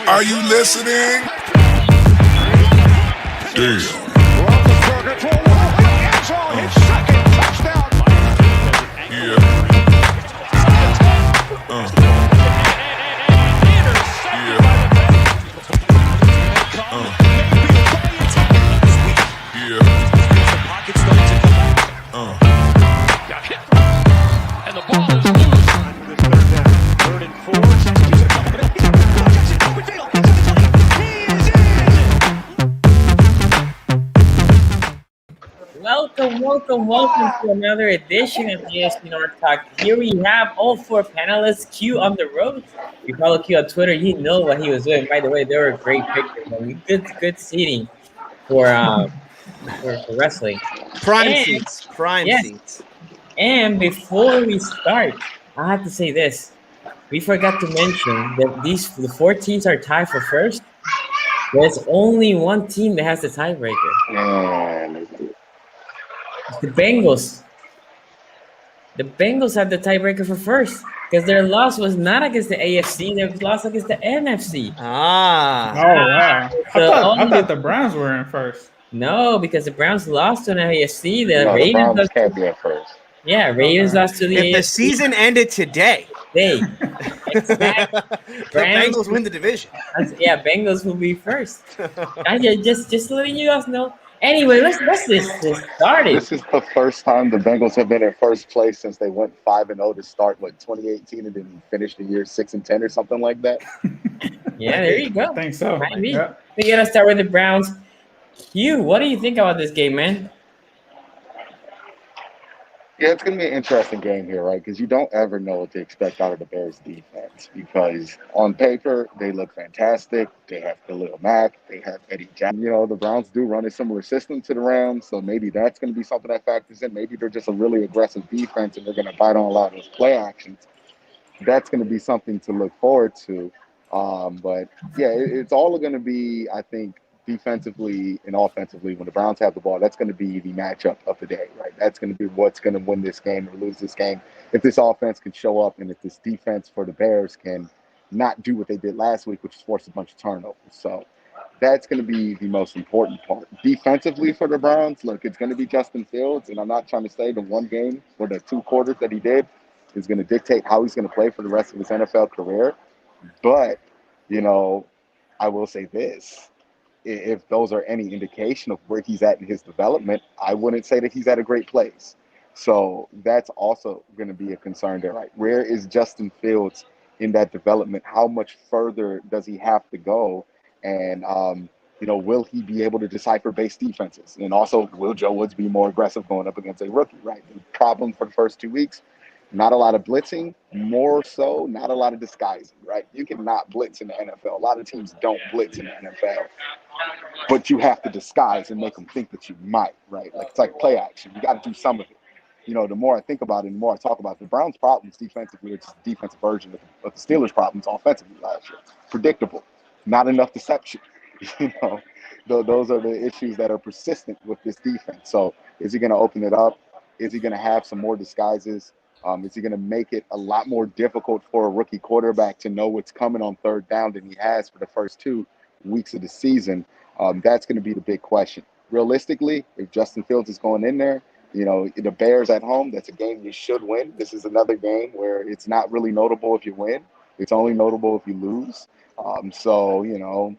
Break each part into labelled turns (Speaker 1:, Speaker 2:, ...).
Speaker 1: Are you listening? Damn.
Speaker 2: Welcome to another edition of AFC North Talk. Here we have all four panelists. Q on the road. If you follow Q on Twitter, you know what he was doing. By the way, they were great pictures. I mean, good seating for wrestling.
Speaker 3: Prime
Speaker 2: And,
Speaker 3: seats.
Speaker 2: And before we start, I have to say this. We forgot to mention that the four teams are tied for first. There's only one team that has the tiebreaker. It's the Bengals. The Bengals have the tiebreaker for first because their loss was not against the AFC, their loss against the NFC.
Speaker 4: Oh, wow. I thought the Browns were in first.
Speaker 2: No, because the Browns lost to an AFC.
Speaker 5: The Browns can't be at first.
Speaker 2: Yeah, Ravens lost to the AFC.
Speaker 3: If the season ended today,
Speaker 2: exactly.
Speaker 3: The Bengals win the division.
Speaker 2: Yeah, Bengals will be first. just letting you guys know. Anyway, let's get started.
Speaker 5: This is the first time the Bengals have been in first place since they went 5-0 to start 2018 and then finished the year 6-10 or something like that.
Speaker 2: Yeah, there you go.
Speaker 4: I think so.
Speaker 2: Yeah. We gotta start with the Browns. Hugh, what do you think about this game, man?
Speaker 5: Yeah, it's going to be an interesting game here, right? Because you don't ever know what to expect out of the Bears defense because on paper, they look fantastic. They have Khalil Mack. They have Eddie Jackson. You know, the Browns do run a similar system to the Rams, so maybe that's going to be something that factors in. Maybe they're just a really aggressive defense and they're going to bite on a lot of those play actions. That's going to be something to look forward to. But, yeah, it's all going to be, I think, defensively and offensively, when the Browns have the ball, that's going to be the matchup of the day, right? That's going to be what's going to win this game or lose this game. If this offense can show up and if this defense for the Bears can not do what they did last week, which is force a bunch of turnovers. So that's going to be the most important part. Defensively for the Browns, look, it's going to be Justin Fields, and I'm not trying to say the one game or the 2 quarters that he did is going to dictate how he's going to play for the rest of his NFL career. But, you know, I will say this. If those are any indication of where he's at in his development, I wouldn't say that he's at a great place. So that's also going to be a concern there, right? Where is Justin Fields in that development? How much further does he have to go? And, will he be able to decipher base defenses? And also, will Joe Woods be more aggressive going up against a rookie, right? The problem for the first 2 weeks, not a lot of blitzing, more so not a lot of disguising, right? You cannot blitz in the NFL. A lot of teams don't blitz in the NFL. But you have to disguise and make them think that you might, right? Like it's like play action. You got to do some of it. You know, the more I think about it, the more I talk about it, the Browns' problems defensively are just a defensive version of the Steelers' problems offensively last year. Predictable. Not enough deception. You know, those are the issues that are persistent with this defense. So is he going to open it up? Is he going to have some more disguises? Is he going to make it a lot more difficult for a rookie quarterback to know what's coming on third down than he has for the first 2 weeks of the season? That's going to be the big question. Realistically, if Justin Fields is going in there, you know, the Bears at home, that's a game you should win. This is another game where it's not really notable if you win. It's only notable if you lose. So, you know,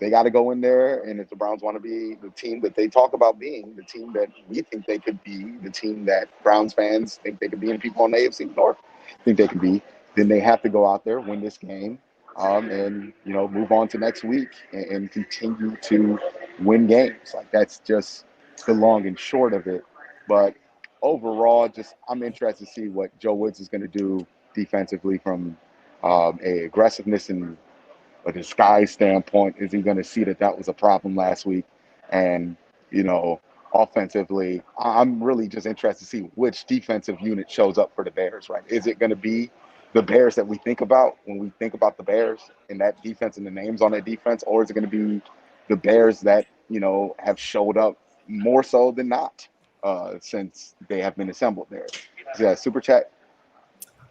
Speaker 5: they got to go in there, and if the Browns want to be the team that they talk about being, the team that we think they could be, the team that Browns fans think they could be, and people on the AFC North think they could be, then they have to go out there, win this game, and, you know, move on to next week and continue to win games. Like, that's just the long and short of it. But overall, just I'm interested to see what Joe Woods is going to do defensively from a aggressiveness and a disguise standpoint. Is he going to see that was a problem last week? And, you know, offensively, I'm really just interested to see which defensive unit shows up for the Bears, right? Is it going to be the Bears that we think about when we think about the Bears and that defense and the names on that defense? Or is it going to be the Bears that, you know, have showed up more so than not since they have been assembled there? Yeah, super chat.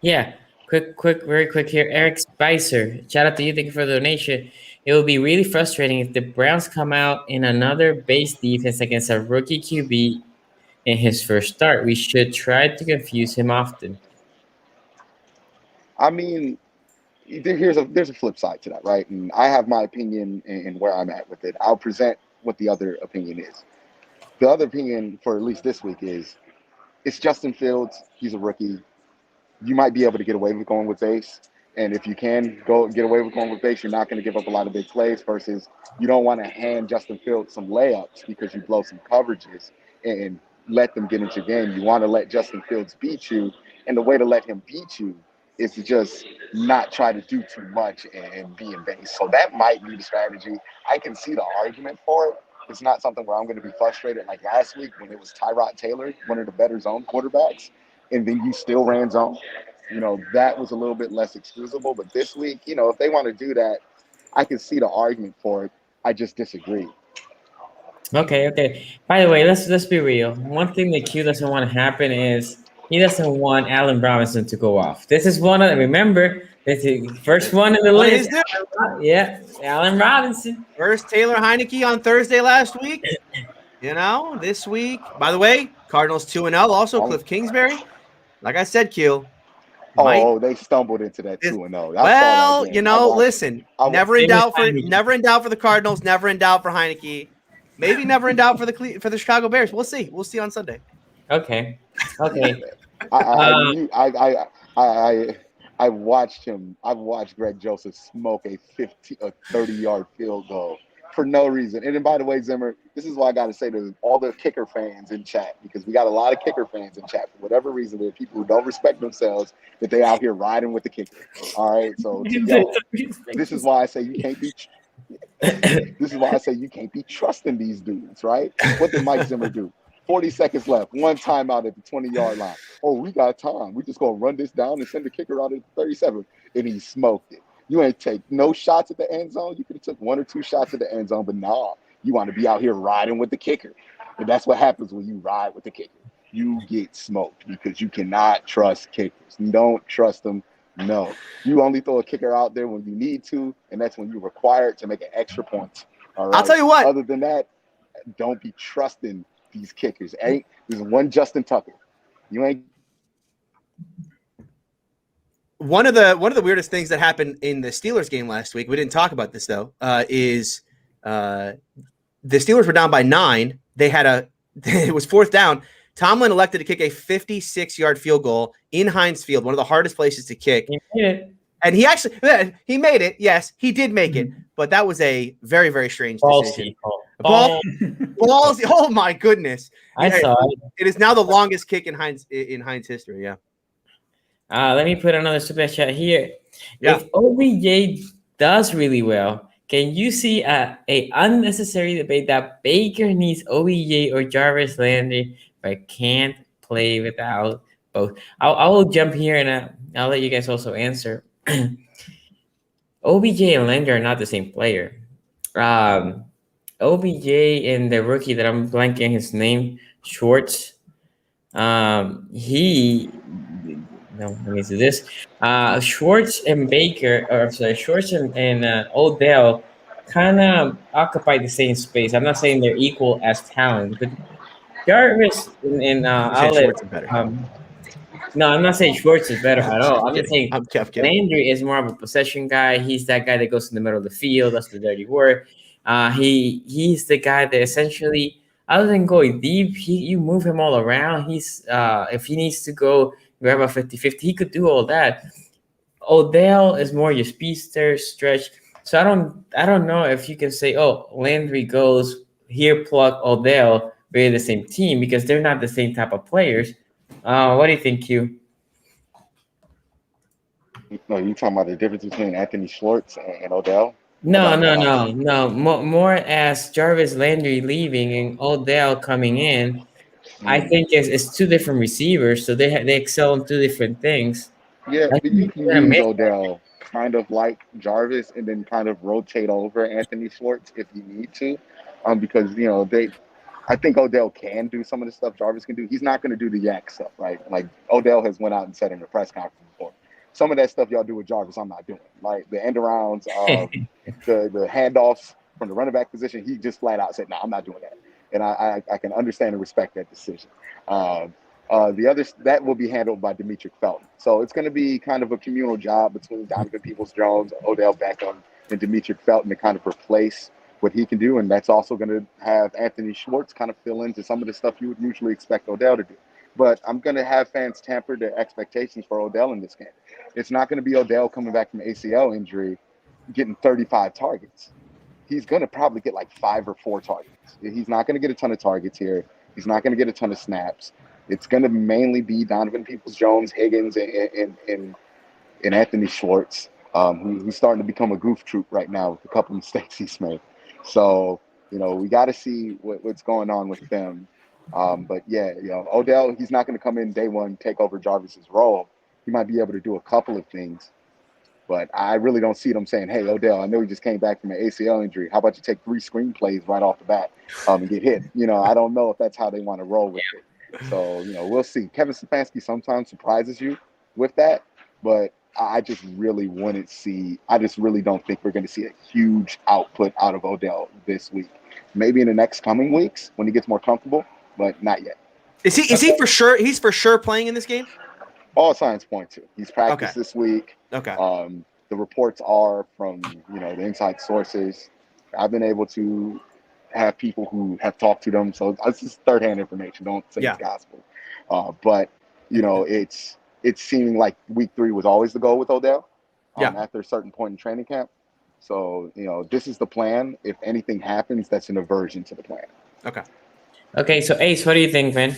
Speaker 2: Yeah. Very quick here. Eric Spicer, shout out to you. Thank you for the donation. It will be really frustrating if the Browns come out in another base defense against a rookie QB in his first start. We should try to confuse him often.
Speaker 5: I mean, there's a flip side to that, right? And I have my opinion and where I'm at with it. I'll present what the other opinion is. The other opinion for at least this week is it's Justin Fields. He's a rookie. You might be able to get away with going with base. And if you can go get away with going with base, you're not going to give up a lot of big plays versus you don't want to hand Justin Fields some layups because you blow some coverages and let them get into your game. You want to let Justin Fields beat you. And the way to let him beat you is to just not try to do too much and be in base. So that might be the strategy. I can see the argument for it. It's not something where I'm going to be frustrated like last week when it was Tyrod Taylor, one of the better zone quarterbacks, and then you still ran zone. That was a little bit less excusable. But this week, if they want to do that, I can see the argument for it. I just disagree.
Speaker 2: Okay. By the way, let's be real. One thing that Q doesn't want to happen is he doesn't want Allen Robinson to go off. This is one of them. Remember, this is the first one in the
Speaker 3: What
Speaker 2: list.
Speaker 3: is it?
Speaker 2: Yeah, Allen Robinson.
Speaker 3: First Taylor Heineke on Thursday last week. This week. By the way, Cardinals 2-0. Also, Cliff Kingsbury. Like I said, Q.
Speaker 5: They stumbled into that 2-0.
Speaker 3: Listen. Never in doubt for the Cardinals. Never in doubt for Heineke. Maybe never in doubt for the Chicago Bears. We'll see. We'll see on Sunday.
Speaker 2: Okay.
Speaker 5: I watched him. I've watched Greg Joseph smoke a 30-yard field goal for no reason. And then, by the way, Zimmer, this is why I got to say to all the kicker fans in chat, because we got a lot of kicker fans in chat. For whatever reason, there are people who don't respect themselves that they out here riding with the kicker. All right, so this is why I say you can't be. This is why I say you can't be trusting these dudes, right? What did Mike Zimmer do? 40 seconds left, one timeout at the 20-yard line. Oh, we got time. We just going to run this down and send the kicker out at 37. And he smoked it. You ain't take no shots at the end zone. You could have took one or two shots at the end zone, but nah, you want to be out here riding with the kicker. And that's what happens when you ride with the kicker. You get smoked because you cannot trust kickers. You don't trust them. No. You only throw a kicker out there when you need to, and that's when you're required to make an extra point. All right.
Speaker 3: I'll tell you what.
Speaker 5: Other than that, don't be trusting these kickers. There's one Justin Tucker. You ain't.
Speaker 3: One of the weirdest things that happened in the Steelers game last week, we didn't talk about this though, is the Steelers were down by 9. They had it was 4th down. Tomlin elected to kick a 56-yard field goal in Heinz Field, one of the hardest places to kick.
Speaker 2: He made it.
Speaker 3: And he made it. Yes, he did make it. But that was a very, very strange decision. Balls. Oh my goodness!
Speaker 2: I saw it.
Speaker 3: It is now the longest kick in Heinz history. Yeah.
Speaker 2: Let me put another super chat here.
Speaker 3: Yeah.
Speaker 2: If OBJ does really well, can you see a unnecessary debate that Baker needs OBJ or Jarvis Landry, but can't play without both? I will jump here and I'll let you guys also answer. OBJ and Landry are not the same player. OBJ and the rookie that I'm blanking his name, Schwartz. Let me do this. Schwartz and Schwartz and Odell kind of occupy the same space. I'm not saying they're equal as talent, but Jarvis and
Speaker 3: Schwartz is better.
Speaker 2: No, I'm not saying Schwartz is better at all. I'm just saying
Speaker 3: I'm kidding.
Speaker 2: Landry is more of a possession guy. He's that guy that goes in the middle of the field. That's the dirty work. He's the guy that essentially, other than going deep, you move him all around. He's if he needs to go grab a 50-50, he could do all that. Odell is more your speedster stretch. So I don't know if you can say, oh, Landry goes here, plug Odell, they're the same team, because they're not the same type of players. What do you think, Q?
Speaker 5: No, you talking about the difference between Anthony Schwartz and Odell?
Speaker 2: No. More as Jarvis Landry leaving and Odell coming in. I think it's two different receivers, so they excel in two different things.
Speaker 5: Yeah, but you can use Odell kind of like Jarvis and then kind of rotate over Anthony Schwartz if you need to, because I think Odell can do some of the stuff Jarvis can do. He's not going to do the yak stuff, right? Like Odell has went out and said in the press conference before, some of that stuff y'all do with Jarvis, I'm not doing. Like the end arounds, the handoffs from the running back position, he just flat out said, "No, I'm not doing that." And I can understand and respect that decision. The others that will be handled by Demetric Felton. So it's going to be kind of a communal job between Donovan Peoples-Jones, Odell Beckham, and Demetric Felton to kind of replace what he can do. And that's also going to have Anthony Schwartz kind of fill into some of the stuff you would usually expect Odell to do. But I'm going to have fans tamper their expectations for Odell in this game. It's not going to be Odell coming back from ACL injury getting 35 targets. He's going to probably get like 5 or 4 targets. He's not going to get a ton of targets here. He's not going to get a ton of snaps. It's going to mainly be Donovan Peoples-Jones, Higgins, and Anthony Schwartz, who's starting to become a goof troop right now with a couple of mistakes he's made. So, we got to see what's going on with them. But yeah, Odell, he's not going to come in day one, take over Jarvis's role. He might be able to do a couple of things, but I really don't see them saying, "Hey, Odell, I know you just came back from an ACL injury. How about you take 3 screenplays right off the bat and get hit?" I don't know if that's how they want to roll with it. So, we'll see. Kevin Stefanski sometimes surprises you with that, but I just really don't think we're going to see a huge output out of Odell this week. Maybe in the next coming weeks when he gets more comfortable, but not yet.
Speaker 3: Is he for sure? He's for sure playing in this game?
Speaker 5: All signs point to. He's practiced this week.
Speaker 3: Okay.
Speaker 5: The reports are from, the inside sources. I've been able to have people who have talked to them. So this is third-hand information. Don't say it's gospel. But, it's seeming like week 3 was always the goal with Odell after a certain point in training camp. So, this is the plan. If anything happens, that's an aversion to the plan.
Speaker 2: Okay, so Ace, what do you think, man?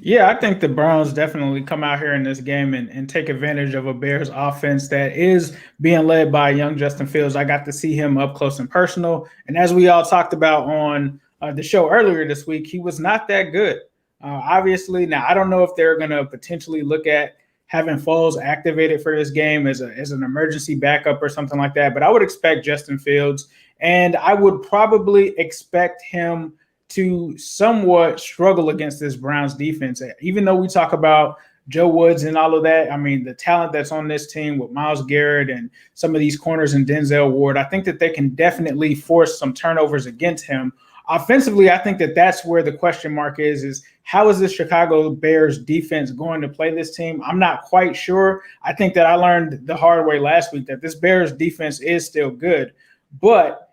Speaker 4: Yeah, I think the Browns definitely come out here in this game and take advantage of a Bears offense that is being led by young Justin Fields. I got to see him up close and personal. And as we all talked about on the show earlier this week, he was not that good. Obviously, now I don't know if they're going to potentially look at having Foles activated for this game as an emergency backup or something like that. But I would expect Justin Fields, and I would probably expect him to somewhat struggle against this Browns defense. Even though we talk about Joe Woods and all of that, I mean, the talent that's on this team with Myles Garrett and some of these corners and Denzel Ward, I think that they can definitely force some turnovers against him. Offensively, I think that that's where the question mark is how is the Chicago Bears defense going to play this team? I'm not quite sure. I think that I learned the hard way last week that this Bears defense is still good, but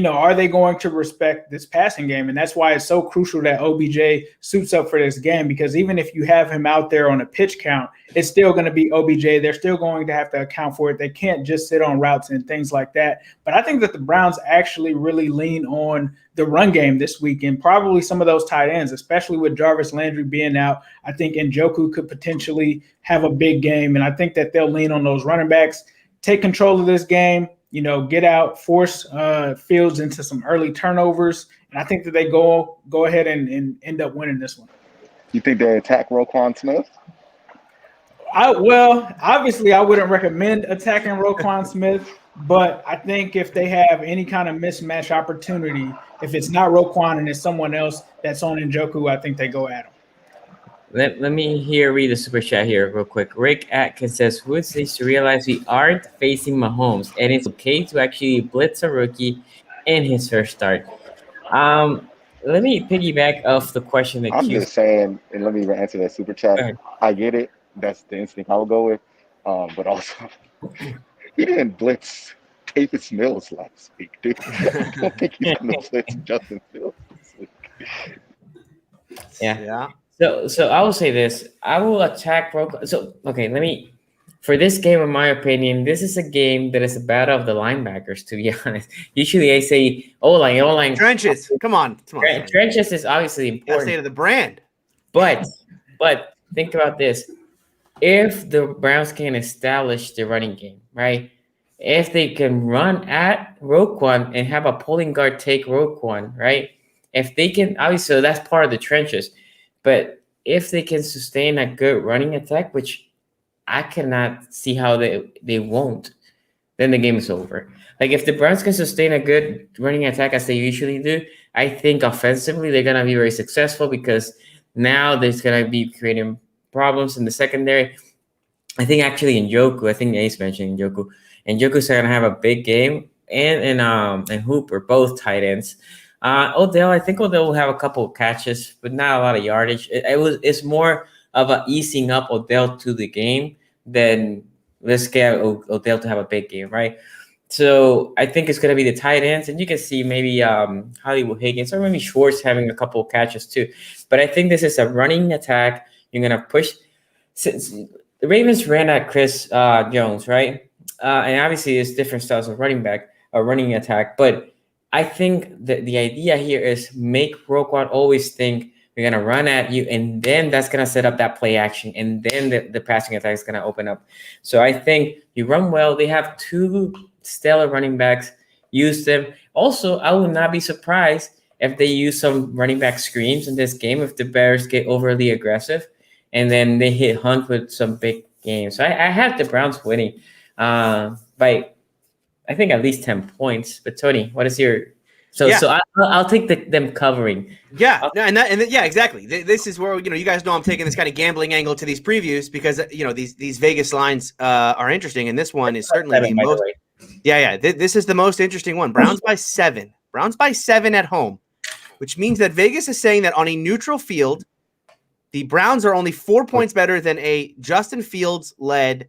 Speaker 4: are they going to respect this passing game? And that's why it's so crucial that OBJ suits up for this game, because even if you have him out there on a pitch count, it's still going to be OBJ. They're still going to have to account for it. They can't just sit on routes and things like that. But I think that the Browns actually really lean on the run game this week and probably some of those tight ends, especially with Jarvis Landry being out. I think Njoku could potentially have a big game, and I think that they'll lean on those running backs, take control of this game, get out, force Fields into some early turnovers. And I think that they go ahead and end up winning this one.
Speaker 5: You think they attack Roquan Smith?
Speaker 4: Obviously I wouldn't recommend attacking Roquan Smith, but I think if they have any kind of mismatch opportunity, if it's not Roquan and it's someone else that's on Njoku, I think they go at him.
Speaker 2: Let me read the super chat here real quick. Rick Atkins says, Woods needs to realize we aren't facing Mahomes, and it's okay to actually blitz a rookie in his first start. Let me piggyback off the question that
Speaker 5: I'm just saying, and let me answer that super chat. I get it. That's the instinct I would go with. But also, he didn't blitz Davis Mills last week, dude. I don't think he's going to blitz Justin Fields this week.
Speaker 2: Yeah. So I will say this. I will attack Roquan. So, okay, for this game, in my opinion, this is a game that is a battle of the linebackers, to be honest. Usually I say O-line.
Speaker 3: Trenches. Come on.
Speaker 2: Trenches is obviously important.
Speaker 3: State of the brand.
Speaker 2: But think about this. If the Browns can establish the running game, right? If they can run at Roquan and have a pulling guard take Roquan, right? If they can, obviously, that's part of the trenches. But if they can sustain a good running attack, which I cannot see how they won't, then the game is over. Like if the Browns can sustain a good running attack as they usually do, I think offensively they're going to be very successful because now there's going to be creating problems in the secondary. I think actually Njoku, I think Ace mentioned Njoku. Njoku's going to have a big game, and Hooper, both tight ends. Odell, I think Odell will have a couple of catches, but not a lot of yardage. It's more of a easing up Odell to the game than let's get Odell to have a big game, right? So I think it's going to be the tight ends, and you can see maybe Hollywood Higgins or maybe Schwartz having a couple of catches too. But I think this is a running attack. You're going to push. Since the Ravens ran at Chris Jones, right? And obviously, it's different styles of running back or running attack. But I think that the idea here is make Roquan always think we're going to run at you, and then that's going to set up that play action, and then the passing attack is going to open up. So I think you run well. They have two stellar running backs. Use them. Also, I would not be surprised if they use some running back screens in this game if the Bears get overly aggressive, and then they hit Hunt with some big games. So I have the Browns winning by, I think, at least 10 points. But Tony, what is your? So I'll take them covering.
Speaker 3: Yeah, yeah, exactly. This is where you guys know I'm taking this kind of gambling angle to these previews because these Vegas lines are interesting, and this one is certainly the most. Yeah. This is the most interesting one. Browns by 7. Browns by 7 at home, which means that Vegas is saying that on a neutral field, the Browns are only 4 points better than a Justin Fields-led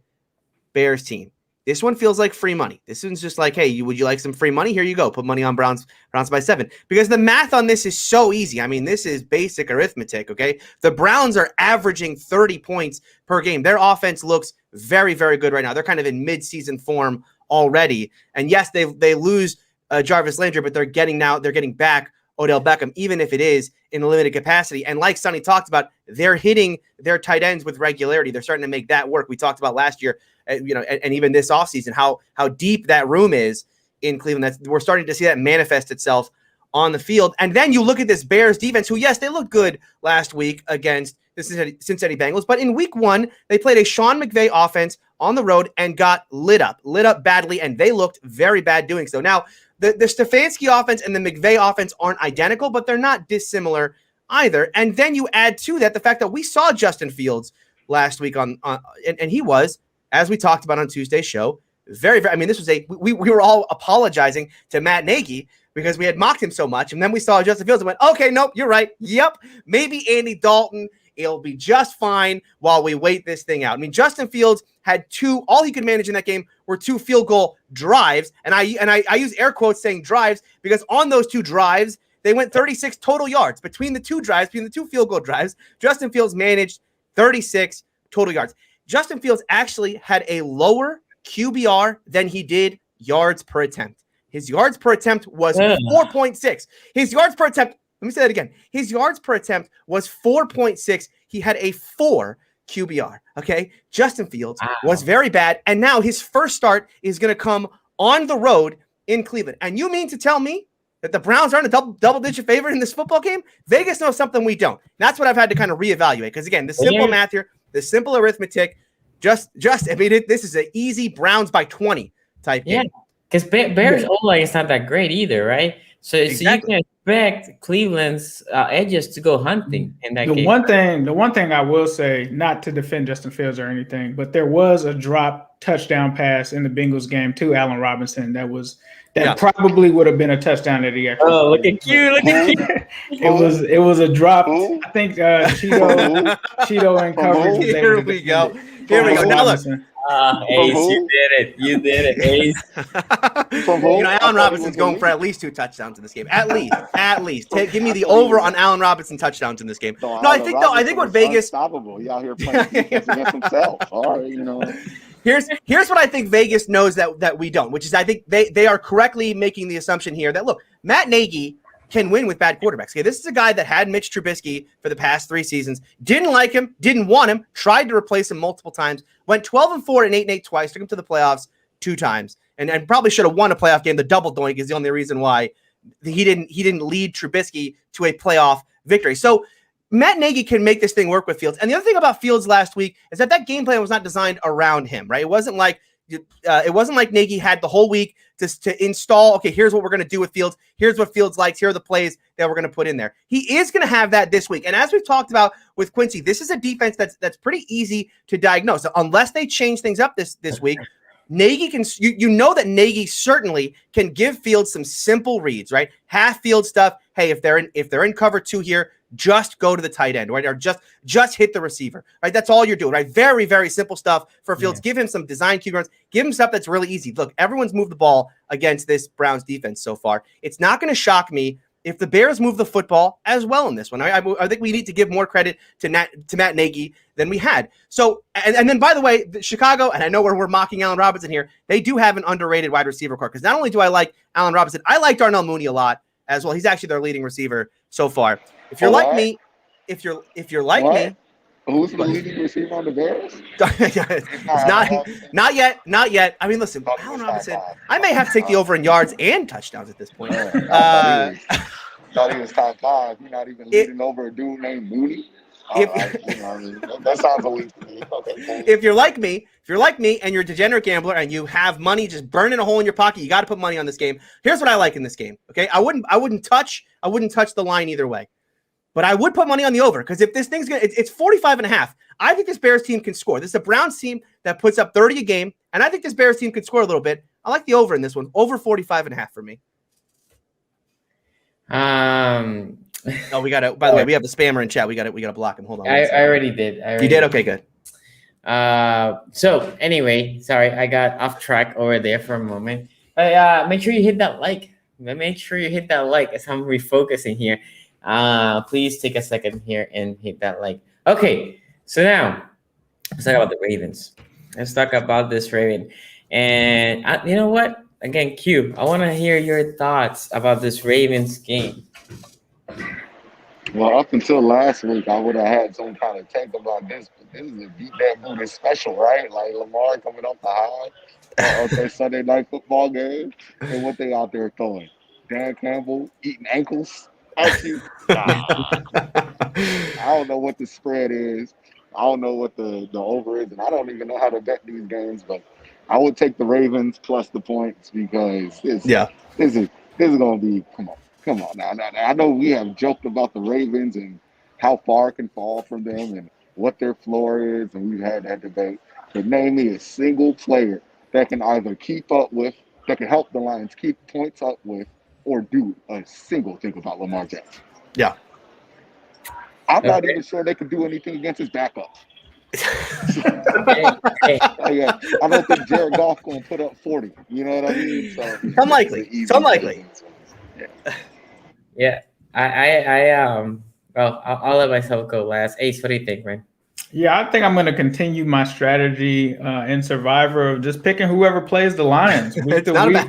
Speaker 3: Bears team. This one feels like free money. This one's just like, hey, would you like some free money? Here you go. Put money on Browns by 7. Because the math on this is so easy. I mean, this is basic arithmetic, okay? The Browns are averaging 30 points per game. Their offense looks very, very good right now. They're kind of in mid-season form already. And yes, they lose Jarvis Landry, but they're getting back Odell Beckham, even if it is in a limited capacity. And like Sonny talked about, they're hitting their tight ends with regularity. They're starting to make that work. We talked about last year, and even this offseason, how deep that room is in Cleveland. We're starting to see that manifest itself on the field. And then you look at this Bears defense, who, yes, they looked good last week against the Cincinnati Bengals, but in week 1, they played a Sean McVay offense on the road and got lit up badly, and they looked very bad doing so. Now, the Stefanski offense and the McVay offense aren't identical, but they're not dissimilar either. And then you add to that the fact that we saw Justin Fields last week and he was, as we talked about on Tuesday's show, very, very, I mean, this was we were all apologizing to Matt Nagy because we had mocked him so much. And then we saw Justin Fields and went, okay, nope, you're right. Yep. Maybe Andy Dalton. It'll be just fine while we wait this thing out. I mean, Justin Fields had all he could manage in that game were 2 field goal drives. And I use air quotes saying drives because on those 2 drives, they went 36 total yards between the 2 field goal drives. Justin Fields managed 36 total yards. Justin Fields actually had a lower QBR than he did yards per attempt. His yards per attempt was 4.6. His yards per attempt, let me say that again. His yards per attempt was 4.6. He had a 4 QBR. Okay. Justin Fields was very bad. And now his first start is going to come on the road in Cleveland. And you mean to tell me that the Browns aren't a double-digit favorite in this football game? Vegas knows something we don't. That's what I've had to kind of reevaluate. Because again, the simple math here, the simple arithmetic, I mean, this is an easy Browns by 20 type game.
Speaker 2: Because Bears O-line is not that great either, right? So you can expect Cleveland's edges to go hunting in that game.
Speaker 4: The one thing I will say, not to defend Justin Fields or anything, but there was a drop touchdown pass in the Bengals game to Allen Robinson that probably would have been a touchdown that he actually.
Speaker 2: Oh, look at you!
Speaker 4: It was a drop. I think Cheeto and coverage.
Speaker 3: Here we go. Now look.
Speaker 2: Ace, you did it, Ace.
Speaker 3: Allen Robinson's going for at least 2 touchdowns in this game. At least. Give me the over on Allen Robinson touchdowns in this game. I think what Vegas
Speaker 5: unstoppable. He out here playing against himself. All right,
Speaker 3: Here's what I think Vegas knows that we don't, which is I think they are correctly making the assumption here that look, Matt Nagy can win with bad quarterbacks. Okay, this is a guy that had Mitch Trubisky for the past 3 seasons, didn't like him, didn't want him, tried to replace him multiple times, went 12-4 and 8-8 twice, took him to the playoffs 2 times, and probably should have won a playoff game. The double doink is the only reason why he didn't lead Trubisky to a playoff victory. So Matt Nagy can make this thing work with Fields. And the other thing about Fields last week is that game plan was not designed around him, right? It wasn't like It wasn't like Nagy had the whole week to install, okay, here's what we're going to do with Fields. Here's what Fields likes. Here are the plays that we're going to put in there. He is going to have that this week. And as we've talked about with Quincy, this is a defense that's pretty easy to diagnose. So unless they change things up this week, Nagy can, you know that Nagy certainly can give Fields some simple reads, right? Half field stuff. Hey, if they're in cover 2 here, just go to the tight end, right? Or just hit the receiver, right? That's all you're doing, right? Very, very simple stuff for Fields. Yeah. Give him some design cue runs. Give him stuff that's really easy. Look, everyone's moved the ball against this Browns defense so far. It's not going to shock me if the Bears move the football as well in this one. I think we need to give more credit to Matt Nagy than we had. So, and then, by the way, Chicago, and I know we're mocking Allen Robinson here, they do have an underrated wide receiver core, because not only do I like Allen Robinson, I like Darnell Mooney a lot as well. He's actually their leading receiver so far. If you're like me, if you're like me,
Speaker 5: who's the leading receiver on the Bears?
Speaker 3: It's not yet. I mean, listen, Allen Robinson, I may have to take the over in yards and touchdowns at this point.
Speaker 5: Thought he was top 5. You're not even leading over a dude named Mooney. That sounds elite to me. Okay,
Speaker 3: if you're like me, and you're a degenerate gambler and you have money just burning a hole in your pocket, you got to put money on this game. Here's what I like in this game. Okay, I wouldn't touch the line either way, but I would put money on the over, because if this thing's it's 45.5. I think this Bears team can score. This is a Browns team that puts up 30 a game, and I think this Bears team can score a little bit. I like the over in this one, over 45.5 for me. Oh, we gotta. By the way, we have the spammer in chat. We gotta block him. Hold on.
Speaker 2: I already did.
Speaker 3: You did? Okay, good.
Speaker 2: So anyway, sorry, I got off track over there for a moment. Make sure you hit that like. Make sure you hit that like as I'm refocusing here. Please take a second here and hit that like. Okay, so now let's talk about the Ravens. Let's talk about this Raven. And you know what? Again, Q, I want to hear your thoughts about this Ravens game.
Speaker 5: Well, up until last week, I would have had some kind of take about this, but this is a beat that booty special, right? Like Lamar coming off the high of their Sunday night football game, and what they out there throwing. Dan Campbell eating ankles at you. I don't know what the spread is. I don't know what the over is, and I don't even know how to bet these games, but I would take the Ravens plus the points, because this is going to be, come on now. I know we have joked about the Ravens and how far it can fall from them and what their floor is, and we've had that debate. But name me a single player that can either keep up with, that can help the Lions keep points up with, or do a single thing about Lamar Jackson.
Speaker 3: Yeah.
Speaker 5: I'm not even sure they can do anything against his backup.
Speaker 2: Hey.
Speaker 5: I don't think Jared Goff going to put up 40. You know what I mean? So
Speaker 3: It's unlikely.
Speaker 2: Yeah. I'll let myself go last. Ace, what do you think, man?
Speaker 4: Yeah, I think I'm going to continue my strategy in Survivor of just picking whoever plays the Lions week to week.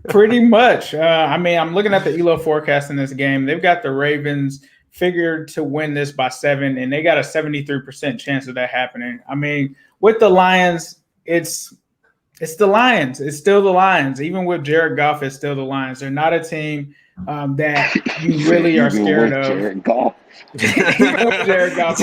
Speaker 4: Pretty much. I mean, I'm looking at the ELO forecast in this game. They've got the Ravens figured to win this by 7, and they got a 73% chance of that happening. I mean, with the Lions, it's the Lions. It's still the Lions. Even with Jared Goff, it's still the Lions. They're not a team that you really are scared of.
Speaker 5: Jared Goff.
Speaker 4: Even with Jared Goff,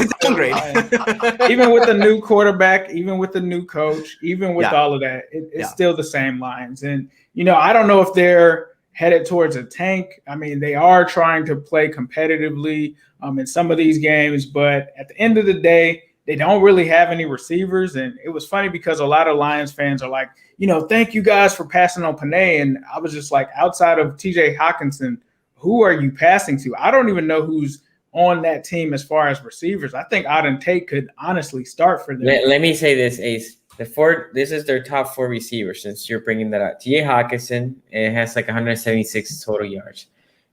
Speaker 4: even with the new quarterback, even with the new coach, even with all of that, it's still the same Lions. And, I don't know if they're headed towards a tank. I mean, they are trying to play competitively in some of these games, but at the end of the day, they don't really have any receivers. And it was funny because a lot of Lions fans are like, thank you guys for passing on Panay. And I was just like, outside of TJ Hawkinson, who are you passing to? I don't even know who's on that team as far as receivers. I think Auden Tate could honestly start for them.
Speaker 2: Let me say this, Ace. This is their top 4 receivers, since you're bringing that up. TJ Hawkinson, it has like 176 total yards.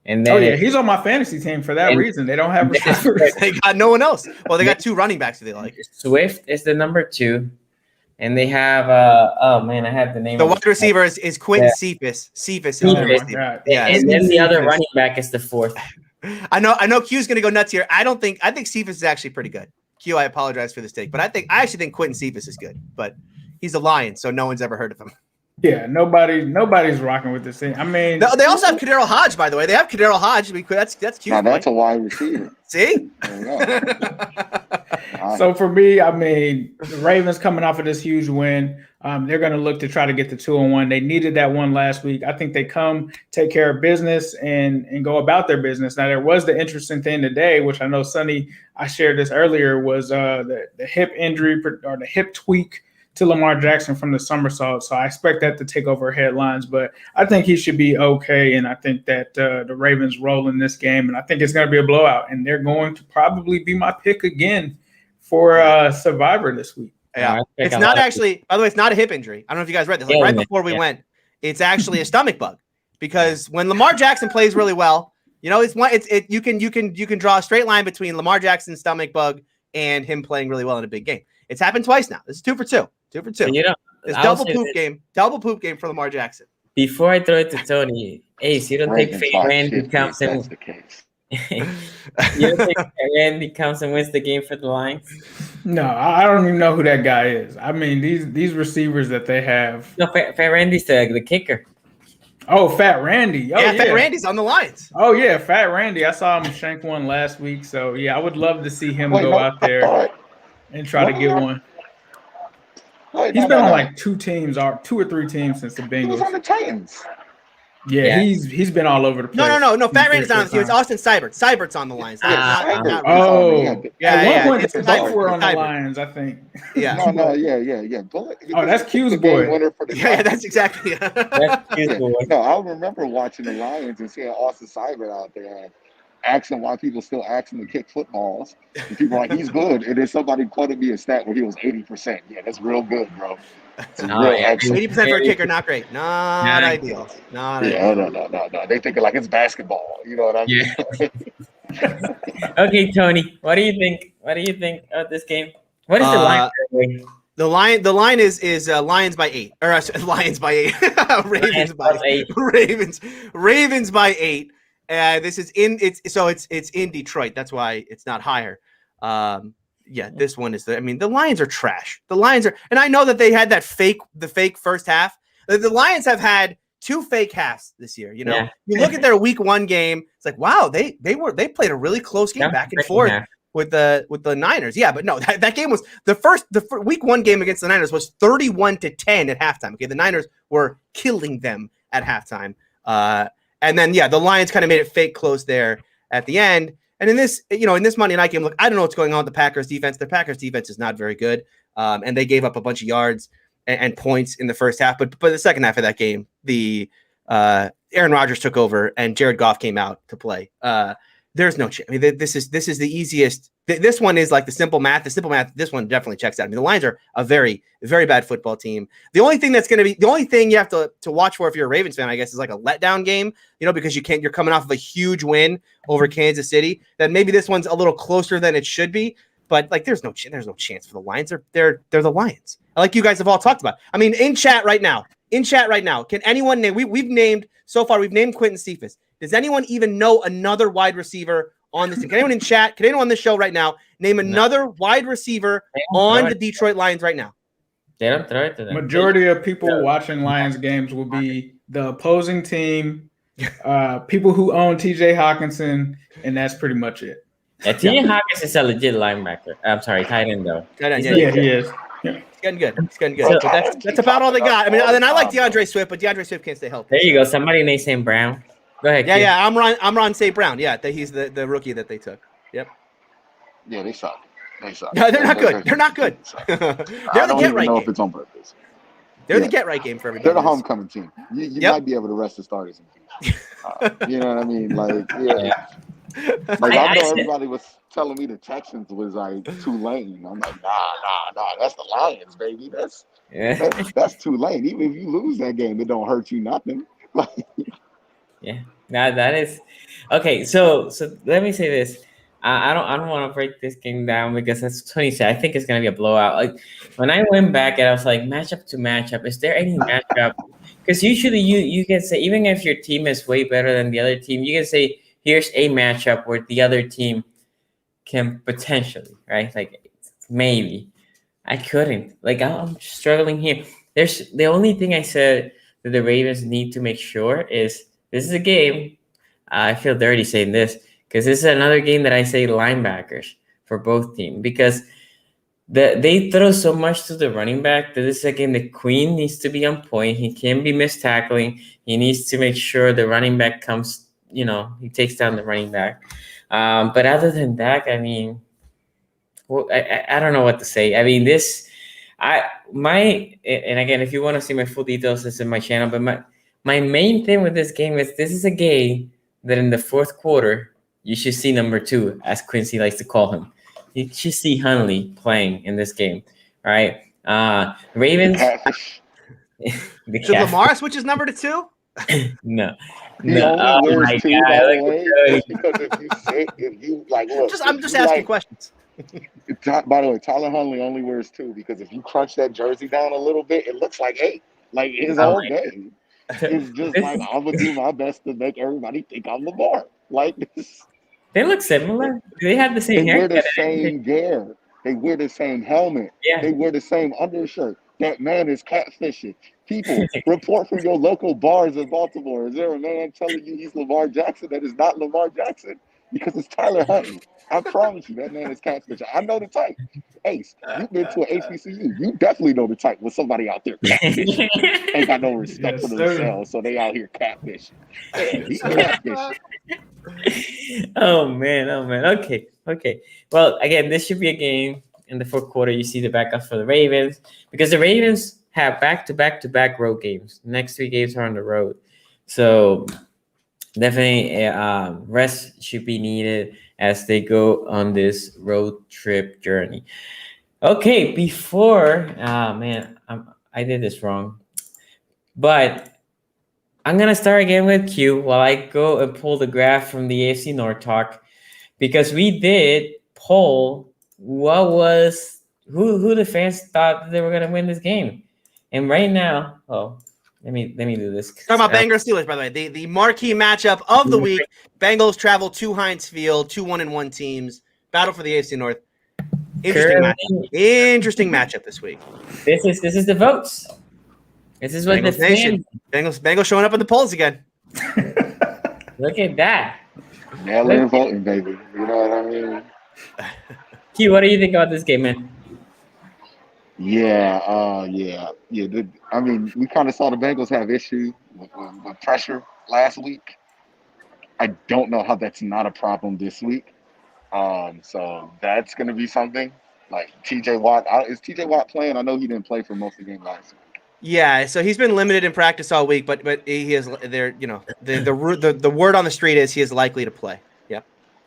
Speaker 2: And then
Speaker 4: he's on my fantasy team for that reason. They don't have receivers.
Speaker 3: They got no one else. Well, they got 2 running backs that they like.
Speaker 2: Swift is the number 2. And they have I have the name.
Speaker 3: The wide receiver is Quentin Cephas. Cephas is their receiver.
Speaker 2: Yeah, and then the other running back is the 4th.
Speaker 3: I know Q's gonna go nuts here. I think Cephas is actually pretty good. Q, I apologize for this take, but I actually think Quentin Cephas is good, but he's a Lion, so no one's ever heard of him.
Speaker 4: Yeah, nobody's rocking with this thing. I mean,
Speaker 3: they also have Kadero Hodge, by the way. They have Kadero Hodge. That's cute.
Speaker 5: Now that's a wide receiver.
Speaker 3: See?
Speaker 4: So for me, I mean, the Ravens coming off of this huge win, they're going to look to try to get the 2-1. They needed that one last week. I think they come take care of business and go about their business. Now, there was the interesting thing today, which I know, Sonny, I shared this earlier, was the hip injury or the hip tweak to Lamar Jackson from the somersault. So I expect that to take over headlines, but I think he should be okay. And I think that the Ravens roll in this game, and I think it's going to be a blowout. And they're going to probably be my pick again for Survivor this week.
Speaker 3: Yeah, it's not actually. By the way, it's not a hip injury. I don't know if you guys read this. Like right before we went, it's actually a stomach bug, because when Lamar Jackson plays really well, you know, you can draw a straight line between Lamar Jackson's stomach bug and him playing really well in a big game. It's happened twice now. This is 2 for 2. 2 for 2.
Speaker 2: You know,
Speaker 3: it's double poop game for Lamar Jackson.
Speaker 2: Before I throw it to Tony, Ace, you don't think Randy comes in? You don't think Randy comes and wins the game for the Lions?
Speaker 4: No, I don't even know who that guy is. I mean, these receivers that they have.
Speaker 2: No, Fat Randy's the kicker.
Speaker 4: Oh, Fat Randy. Oh, yeah,
Speaker 3: Fat Randy's on the Lions.
Speaker 4: Oh, yeah, Fat Randy. I saw him shank one last week. So, yeah, I would love to see him go out there and try to get one. He's been on like 2 or 3 teams since the Bengals. He was
Speaker 5: on the Titans.
Speaker 4: Yeah, he's been all over the place.
Speaker 3: No. Fat Randy's not on the team. It's Austin Seibert. Seibert's on the Lions.
Speaker 4: At one point, both were on the Lions, I think.
Speaker 5: Yeah. Yeah.
Speaker 4: Oh, that's Q's boy.
Speaker 3: Yeah, that's exactly.
Speaker 2: That's Q's boy.
Speaker 5: No, I remember watching the Lions and seeing Austin Seibert out there, asking why people still ask him to kick footballs. And people are like, he's good. And then somebody quoted me a stat where he was 80%. Yeah, that's real good, bro.
Speaker 3: 80% for a kicker, not great. Not ideal. Not ideal.
Speaker 5: No. They thinking like it's basketball. You know what I mean?
Speaker 2: Yeah. Okay, Tony, what do you think? What do you think of this game? What is the line?
Speaker 3: The line is Lions by 8. Or Lions by 8. Ravens by 8. This is it's in Detroit. That's why it's not higher. This one is the Lions are trash. The Lions are, and I know that they had the fake first half. The Lions have had 2 fake halves this year. You know, you look at their week 1 game. It's like, wow, they played a really close game back and forth with the Niners. Yeah, but no, that game was the week 1 game against the Niners was 31-10 at halftime. Okay, the Niners were killing them at halftime. And then, the Lions kind of made it fake close there at the end. And in this Monday night game, look, I don't know what's going on with the Packers defense. The Packers defense is not very good. And they gave up a bunch of yards and points in the first half. But the second half of that game, Aaron Rodgers took over and Jared Goff came out to play. There's no chance. I mean, this is the easiest. This one is like the simple math. This one definitely checks out. I mean, the Lions are a very, very bad football team. The only thing you have to watch for if you're a Ravens fan, I guess, is like a letdown game, because you're coming off of a huge win over Kansas City. That maybe this one's a little closer than it should be, but like there's no chance for the Lions. They're the Lions. Like you guys have all talked about. I mean, in chat right now, can anyone name? We've named Quentin Cephas. Does anyone even know another wide receiver on this team? Can anyone in chat? Can anyone on this show right now name another wide receiver on the Detroit Lions right now?
Speaker 2: They don't throw it to them.
Speaker 4: Majority of people watching Lions games will be the opposing team, people who own TJ Hawkinson, and that's pretty much it.
Speaker 2: Yeah, TJ Hawkins is a legit linebacker. I'm sorry, tight end though.
Speaker 4: He is.
Speaker 3: Yeah. He's getting good. But that's about all they got. I mean, then I like DeAndre Swift, but DeAndre Swift can't stay healthy.
Speaker 2: There you go. Somebody named St. Brown. Go ahead.
Speaker 3: Yeah. Amron St. Brown. Yeah, he's the rookie that they took. Yep.
Speaker 5: Yeah, they suck.
Speaker 3: No, they're not good. They're not good. They're the get right game.
Speaker 5: If it's on purpose.
Speaker 3: They're the get right game for everybody.
Speaker 5: They're the homecoming team. You might be able to rest the starters in you know what I mean? Like, yeah. Like I know everybody was telling me the Texans was like Tulane. I'm like, nah. That's the Lions, baby. That's Tulane. Even if you lose that game, it don't hurt you nothing.
Speaker 2: Yeah, that is okay. So let me say this. I don't want to break this game down because as Tony said, I think it's gonna be a blowout. Like when I went back and I was like matchup to matchup, is there any matchup? Because usually you can say even if your team is way better than the other team, you can say here's a matchup where the other team can potentially, right? Like maybe. I couldn't. Like I'm struggling here. There's the only thing I said that the Ravens need to make sure is this is a game. I feel dirty saying this because this is another game that I say linebackers. for both teams because they throw so much to the running back that this is a game that Queen needs to be on point. He can't be missed tackling. He needs to make sure the running back comes, he takes down the running back. But other than that, I mean, well, I don't know what to say. I mean, and again, if you want to see my full details, it's in my channel. But my main thing with this game is this is a game that in the fourth quarter, you should see number 2, as Quincy likes to call him. You should see Hunley playing in this game, right? Ravens.
Speaker 3: Should Lamar switch his number to 2?
Speaker 2: No.
Speaker 5: He only wears 2, by the way. Just because if you like, look,
Speaker 3: I'm just asking questions.
Speaker 5: By the way, Tyler Huntley only wears 2 because if you crunch that jersey down a little bit, it looks like 8. Like his whole game. It's just like I'm gonna do my best to make everybody think I'm Lamar. Like this.
Speaker 2: They look similar. They have the same haircut.
Speaker 5: They wear the same gear. They wear the same helmet.
Speaker 2: Yeah.
Speaker 5: They wear the same undershirt. That man is catfishing. People, report from your local bars in Baltimore. Is there a man telling you he's Lamar Jackson that is not Lamar Jackson? Because it's Tyler Huntley. I promise you, that man is catfishing. I know the type. Ace, you've been to an HBCU. You definitely know the type with somebody out there catfishing. Ain't got no respect for themselves, so they out here catfishing. Yeah, he's catfishing.
Speaker 2: Oh man. Okay. Well, again, this should be a game in the fourth quarter. You see the backup for the Ravens because the Ravens have back-to-back road games. The next 3 games are on the road, so definitely rest should be needed as they go on this road trip journey. Okay, I did this wrong, but I'm going to start again with Q while I go and pull the graph from the AFC North talk because we did poll who the fans thought they were going to win this game. And right now, let me do this.
Speaker 3: Talking about Bengals Steelers, by the way, the marquee matchup of the week. Bengals travel to Heinz Field, 2 1-1 teams, battle for the AFC North. Interesting matchup this week.
Speaker 2: This is the votes. This is what
Speaker 3: Bengals
Speaker 2: the
Speaker 3: Nation. Bengals showing up in the polls again.
Speaker 2: Look at that.
Speaker 5: Mail-in voting, baby. You know what I mean?
Speaker 2: Q, what do you think about this game, man?
Speaker 5: Yeah. I mean, we kind of saw the Bengals have issues with pressure last week. I don't know how that's not a problem this week. So that's going to be something. Like TJ Watt, is TJ Watt playing? I know he didn't play for most of the game last week.
Speaker 3: Yeah, so he's been limited in practice all week, but he is there. The word on the street is he is likely to play. Yeah.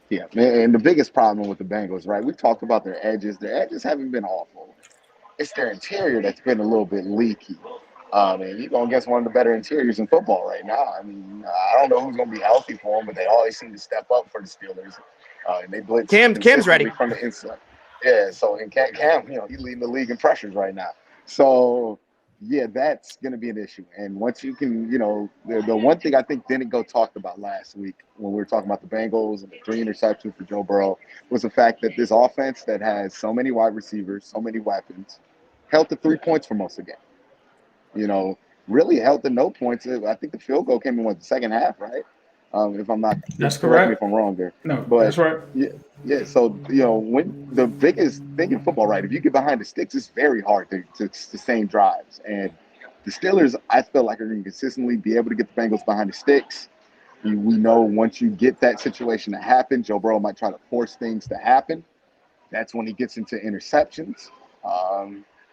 Speaker 5: Yeah, and the biggest problem with the Bengals, right? We've talked about their edges. Their edges haven't been awful. It's their interior that's been a little bit leaky. And you're going against one of the better interiors in football right now. I mean, I don't know who's going to be healthy for them, but they always seem to step up for the Steelers. And they blitz
Speaker 3: Cam's ready
Speaker 5: from the inside. Yeah, so and Cam, he's leading the league in pressures right now. So, yeah, that's going to be an issue. And once you can, the one thing I think didn't go talked about last week when we were talking about the Bengals and the 3 interceptions for Joe Burrow was the fact that this offense that has so many wide receivers, so many weapons, held to 3 points for most of the game. Really held to no points. I think the field goal came in the second half, right? If I'm not,
Speaker 4: that's correct.
Speaker 5: Me if I'm wrong there.
Speaker 4: No,
Speaker 5: but
Speaker 4: that's right.
Speaker 5: Yeah. So when the biggest thing in football, right? If you get behind the sticks, it's very hard to sustain drives. And the Steelers, I feel like, are going to consistently be able to get the Bengals behind the sticks. We know once you get that situation to happen, Joe Burrow might try to force things to happen. That's when he gets into interceptions.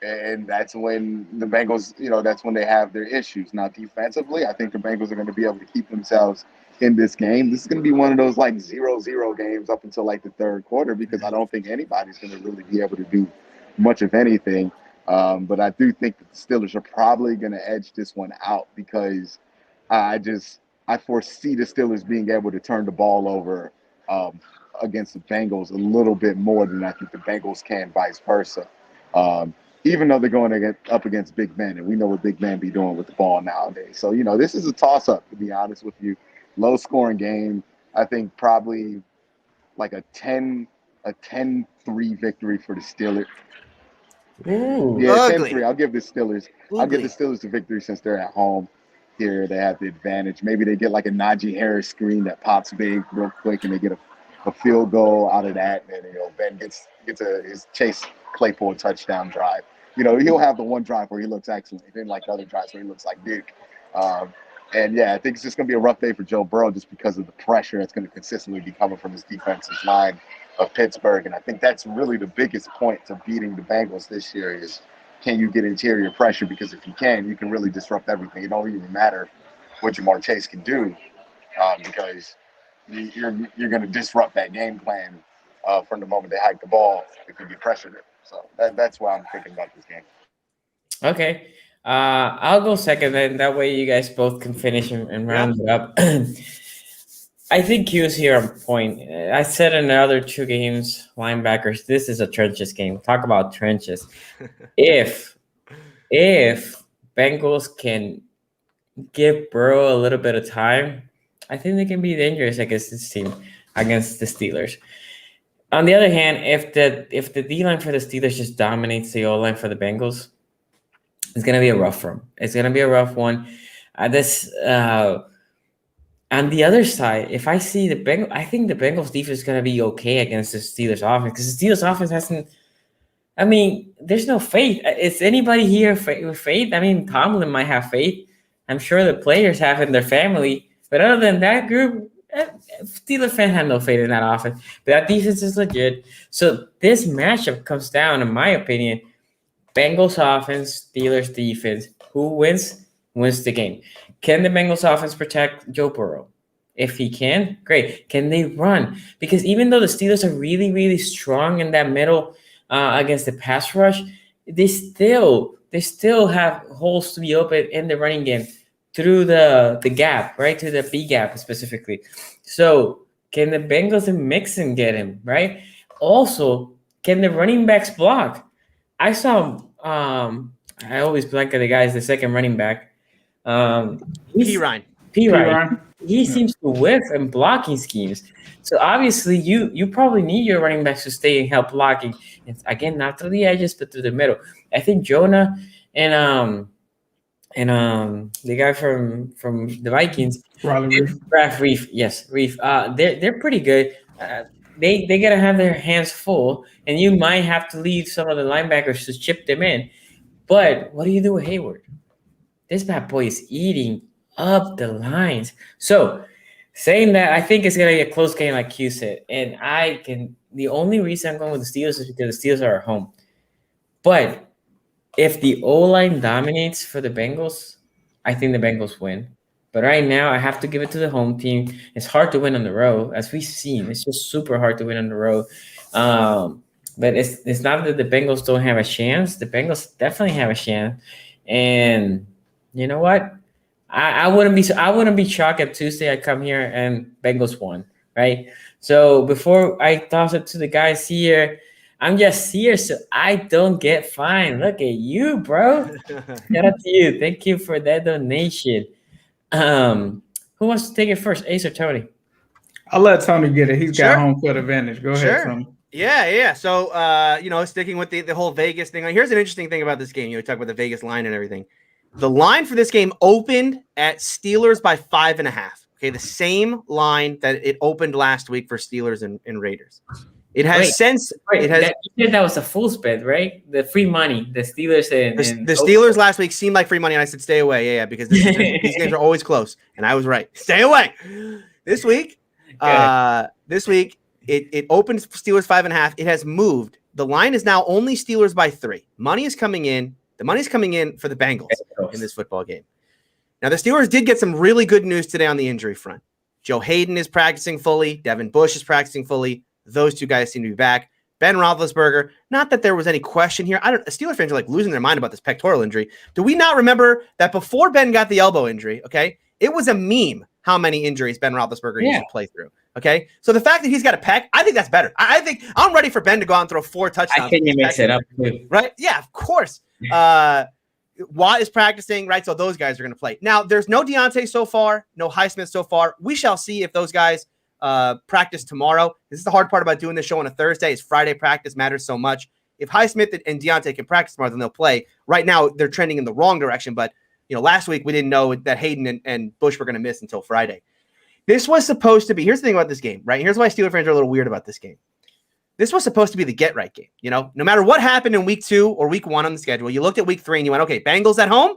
Speaker 5: And that's when the Bengals, that's when they have their issues. Now, defensively, I think the Bengals are going to be able to keep themselves in this game. This is going to be one of those 0-0 games up until the third quarter because I don't think anybody's going to really be able to do much of anything. But I do think that the Steelers are probably going to edge this one out because I foresee the Steelers being able to turn the ball over against the Bengals a little bit more than I think the Bengals can vice versa. Even though they're going up against big men, and we know what big men be doing with the ball nowadays. So, this is a toss-up, to be honest with you. Low-scoring game. I think probably a 10-3 victory for the Steelers.
Speaker 2: Ooh,
Speaker 5: yeah,
Speaker 3: ugly.
Speaker 5: 10-3. I'll give the Steelers the victory since they're at home. Here they have the advantage. Maybe they get a Nagy Harris screen that pops big real quick, and they get a field goal out of that, and Ben gets his Chase Claypool touchdown drive. He'll have the one drive where he looks excellent. He didn't like the other drives where he looks like Duke. And yeah, I think it's just going to be a rough day for Joe Burrow just because of the pressure that's going to consistently be coming from his defensive line of Pittsburgh. And I think that's really the biggest point to beating the Bengals this year is, can you get interior pressure? Because if you can really disrupt everything. It don't even matter what Jamar Chase can do because you're going to disrupt that game plan from the moment they hike the ball if you get pressured. So that's why I'm thinking about this game.
Speaker 2: Okay. I'll go second, then that way you guys both can finish and round it up. I think Q's here on point. I said in the other two games, linebackers, this is a trenches game. Talk about trenches. If Bengals can give Burrow a little bit of time, I think they can be dangerous against this team, against the Steelers. On the other hand, if the D-line for the Steelers just dominates the O-line for the Bengals, it's going to be a rough one. It's going to be a rough one. On the other side, if I see the Bengals, I think the Bengals defense is going to be okay against the Steelers offense because the Steelers offense hasn't. I mean, there's no faith. Is anybody here with faith? I mean, Tomlin might have faith. I'm sure the players have in their family. But other than that group, Steelers fans have no faith in that offense. But that defense is legit. So this matchup comes down, in my opinion, Bengals offense, Steelers defense. Who wins the game. Can the Bengals offense protect Joe Burrow? If he can, great. Can they run? Because even though the Steelers are really, really strong in that middle against the pass rush, they still have holes to be open in the running game through the gap, right? To the B gap specifically. So can the Bengals and Mixon get him, right? Also, can the running backs block? I saw I always blank at the guys, the second running back.
Speaker 3: Ryan.
Speaker 2: He seems to whiff in blocking schemes. So obviously you probably need your running backs to stay and help blocking. It's, again, not through the edges, but through the middle. I think Jonah and the guy from the Vikings, Reef. Yes, Reef. They're pretty good. They gotta have their hands full, and you might have to leave some of the linebackers to chip them in. But what do you do with Hayward? This bad boy is eating up the lines. So saying that, I think it's gonna be a close game, like Q said. And the only reason I'm going with the Steelers is because the Steelers are at home. But if the O-line dominates for the Bengals, I think the Bengals win. But right now, I have to give it to the home team. It's hard to win on the road, as we've seen. It's just super hard to win on the road. But it's not that the Bengals don't have a chance. The Bengals definitely have a chance. And you know what? I wouldn't be shocked if Tuesday I come here and Bengals won, right? So before I toss it to the guys here, I'm just here so I don't get fined. Look at you, bro. Shout out to you. Thank you for that donation. Who wants to take it first, Ace or Tony?
Speaker 4: I'll let Tony get it. He's got home field advantage. Go ahead, Tony.
Speaker 3: Yeah. So, sticking with the whole Vegas thing. Here's an interesting thing about this game. You talk about the Vegas line and everything. The line for this game opened at Steelers by 5.5. Okay, the same line that it opened last week for Steelers and Raiders. It has since. It has.
Speaker 2: You said that was a full spend, right? The free money. The Steelers and
Speaker 3: the Steelers last week seemed like free money, and I said stay away. Yeah, because these games are always close, and I was right. Stay away. This week, it opened Steelers 5.5. It has moved. The line is now only Steelers by 3. Money is coming in. The money's coming in for the Bengals in this football game. Now, the Steelers did get some really good news today on the injury front. Joe Hayden is practicing fully. Devin Bush is practicing fully. Those two guys seem to be back. Ben Roethlisberger, not that there was any question here. Steelers fans are like losing their mind about this pectoral injury. Do we not remember that before Ben got the elbow injury, okay, it was a meme how many injuries Ben Roethlisberger used to play through, okay? So the fact that he's got a pec, I think that's better. I think I'm ready for Ben to go out and throw 4 touchdowns.
Speaker 2: I think he makes it up, too.
Speaker 3: Right? Yeah, of course. Watt is practicing, right? So those guys are going to play. Now, there's no Deontay so far, no Highsmith so far. We shall see if those guys practice tomorrow. This is the hard part about doing this show on a Thursday is Friday practice matters so much. If Highsmith and Deontay can practice tomorrow, then they'll play. Right now, they're trending in the wrong direction. But, last week we didn't know that Hayden and Bush were going to miss until Friday. This was supposed to be, here's the thing about this game, right? Here's why Steelers fans are a little weird about this game. This was supposed to be the get-right game. You know, no matter what happened in week 2 or week 1 on the schedule, you looked at week 3 and you went, okay, Bengals at home?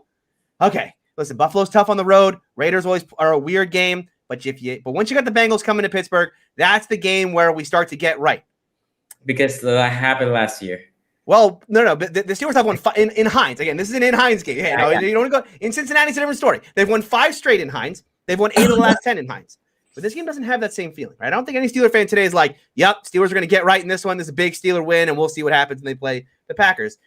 Speaker 3: Okay, listen, Buffalo's tough on the road. Raiders always are a weird game. But once you got the Bengals coming to Pittsburgh, that's the game where we start to get right.
Speaker 2: Because that happened last year.
Speaker 3: Well, no. But the Steelers have won in Heinz. Again, this is an in Heinz game. Hey, you don't want to go in Cincinnati. It's a different story. They've won 5 straight in Heinz. They've won 8 of the last 10 in Heinz. But this game doesn't have that same feeling. Right? I don't think any Steeler fan today is like, "Yep, Steelers are going to get right in this one. This is a big Steeler win, and we'll see what happens when they play the Packers."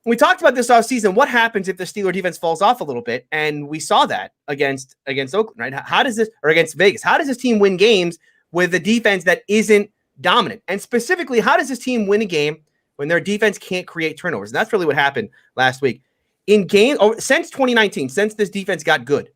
Speaker 3: We talked about this offseason. What happens if the Steeler defense falls off a little bit? And we saw that against Oakland, right? How does this, or against Vegas? How does this team win games with a defense that isn't dominant? And specifically, how does this team win a game when their defense can't create turnovers? And that's really what happened last week. In game since 2019, since this defense got good,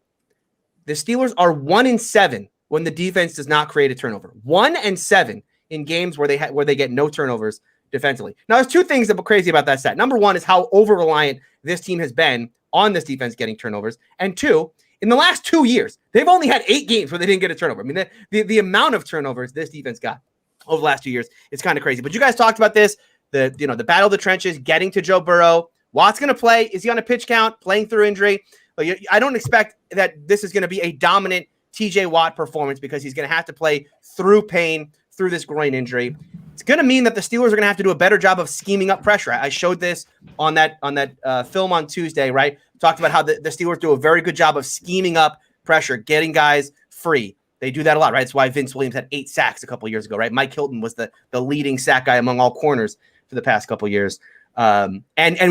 Speaker 3: the Steelers are 1-7 when the defense does not create a turnover. 1-7 in games where they get no turnovers defensively. Now, there's 2 things that are crazy about that stat. Number 1 is how over-reliant this team has been on this defense getting turnovers. And 2, in the last 2 years, they've only had 8 games where they didn't get a turnover. I mean, the amount of turnovers this defense got over the last 2 years, it's kind of crazy. But you guys talked about this, the battle of the trenches, getting to Joe Burrow. Watt's going to play. Is he on a pitch count, playing through injury? I don't expect that this is going to be a dominant TJ Watt performance because he's going to have to play through pain, through this groin injury. It's going to mean that the Steelers are going to have to do a better job of scheming up pressure. I showed this on that film on Tuesday, right? Talked about how the Steelers do a very good job of scheming up pressure, getting guys free. They do that a lot, right? That's why Vince Williams had 8 sacks a couple of years ago, right? Mike Hilton was the leading sack guy among all corners for the past couple of years. And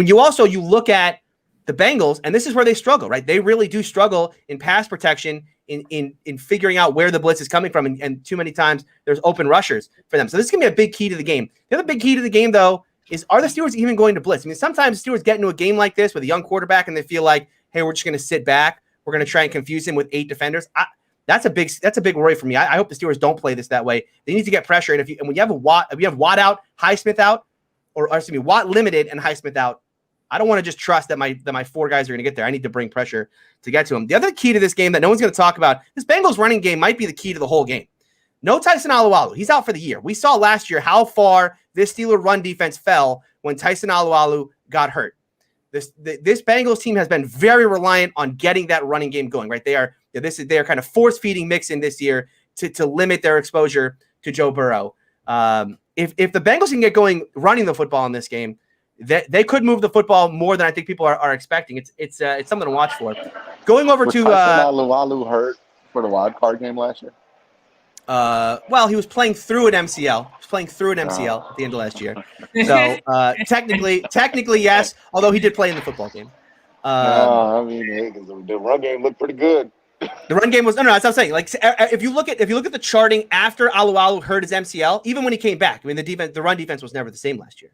Speaker 3: you look at the Bengals, and this is where they struggle, right? They really do struggle in pass protection, in figuring out where the blitz is coming from, and too many times there's open rushers for them. So this is going to be a big key to the game. The other big key to the game, though, is are the Steelers even going to blitz? I mean, sometimes the Steelers get into a game like this with a young quarterback, and they feel like, hey, we're just going to sit back. We're going to try and confuse him with 8 defenders. That's a big worry for me. I hope the Steelers don't play this that way. They need to get pressure, and when you have Watt out, Highsmith out, or excuse me, Watt limited and Highsmith out, I don't want to just trust that my 4 guys are going to get there. I need to bring pressure to get to him. The other key to this game that no one's going to talk about, this Bengals running game might be the key to the whole game. No Tyson Alualu. He's out for the year. We saw last year how far this Steeler run defense fell when Tyson Alualu got hurt. This Bengals team has been very reliant on getting that running game going, right? They are kind of force-feeding Mixon this year to limit their exposure to Joe Burrow. If the Bengals can get going running the football in this game, they could move the football more than I think people are expecting. It's something to watch for. Going over
Speaker 5: was
Speaker 3: to
Speaker 5: Tyson Alualu hurt for the wild card game last year?
Speaker 3: Well, he was playing through an MCL. He was playing through an MCL at the end of last year. So technically yes, although he did play in the football game.
Speaker 5: I mean, the run game looked pretty good.
Speaker 3: The run game was no. That's what I'm saying. Like if you look at the charting after Alualu hurt his MCL, even when he came back, I mean the run defense was never the same last year.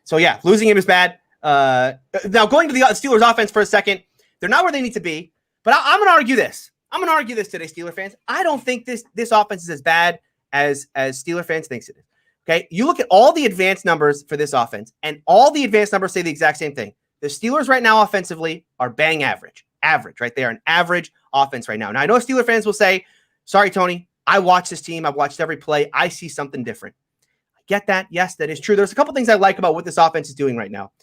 Speaker 3: So yeah, losing him is bad. Now going to the Steelers offense for a second, they're not where they need to be. But I'm going to argue this. I'm going to argue this today, Steeler fans. I don't think this offense is as bad as Steeler fans thinks it is. Okay, you look at all the advanced numbers for this offense, and all the advanced numbers say the exact same thing. The Steelers right now offensively are bang average, right? They are an average offense right now. Now I know Steeler fans will say, "Sorry, Tony, I watched this team. I've watched every play. I see something different." Get that? Yes, that is true. There's a couple things I like about what this offense is doing right now.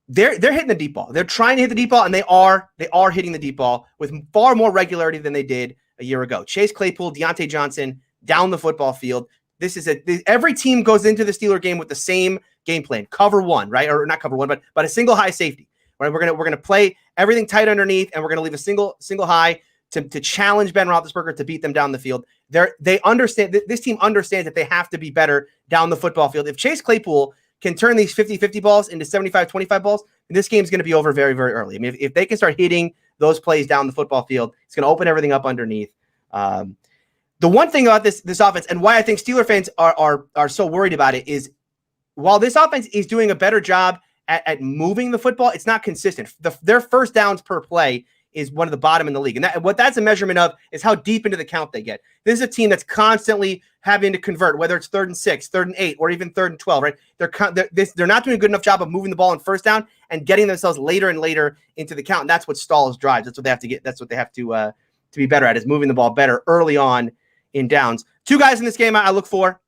Speaker 3: They're hitting the deep ball. They're trying to hit the deep ball, and they are hitting the deep ball with far more regularity than they did a year ago. Chase Claypool, Deontay Johnson down the football field. Every team goes into the Steeler game with the same game plan. Cover one, right? Or not cover one, but a single high safety. Right? We're gonna play everything tight underneath, and we're gonna leave a single high to challenge Ben Roethlisberger to beat them down the field. They understand this team understands that they have to be better down the football field. If Chase Claypool can turn these 50-50 balls into 75-25 balls, this game's going to be over very, very early. I mean, if they can start hitting those plays down the football field, it's going to open everything up underneath. The one thing about this offense, and why I think Steeler fans are so worried about it, is while this offense is doing a better job at moving the football, it's not consistent. Their first downs per play is one of the bottom in the league. And what that's a measurement of is how deep into the count they get. This is a team that's constantly having to convert, whether it's 3rd and 6, 3rd and 8, or even 3rd and 12, right? They're not doing a good enough job of moving the ball on first down and getting themselves later and later into the count. And that's what stalls drives. That's what they have to get. That's what they have to to be better at is moving the ball better early on in downs. Two guys in this game I look for.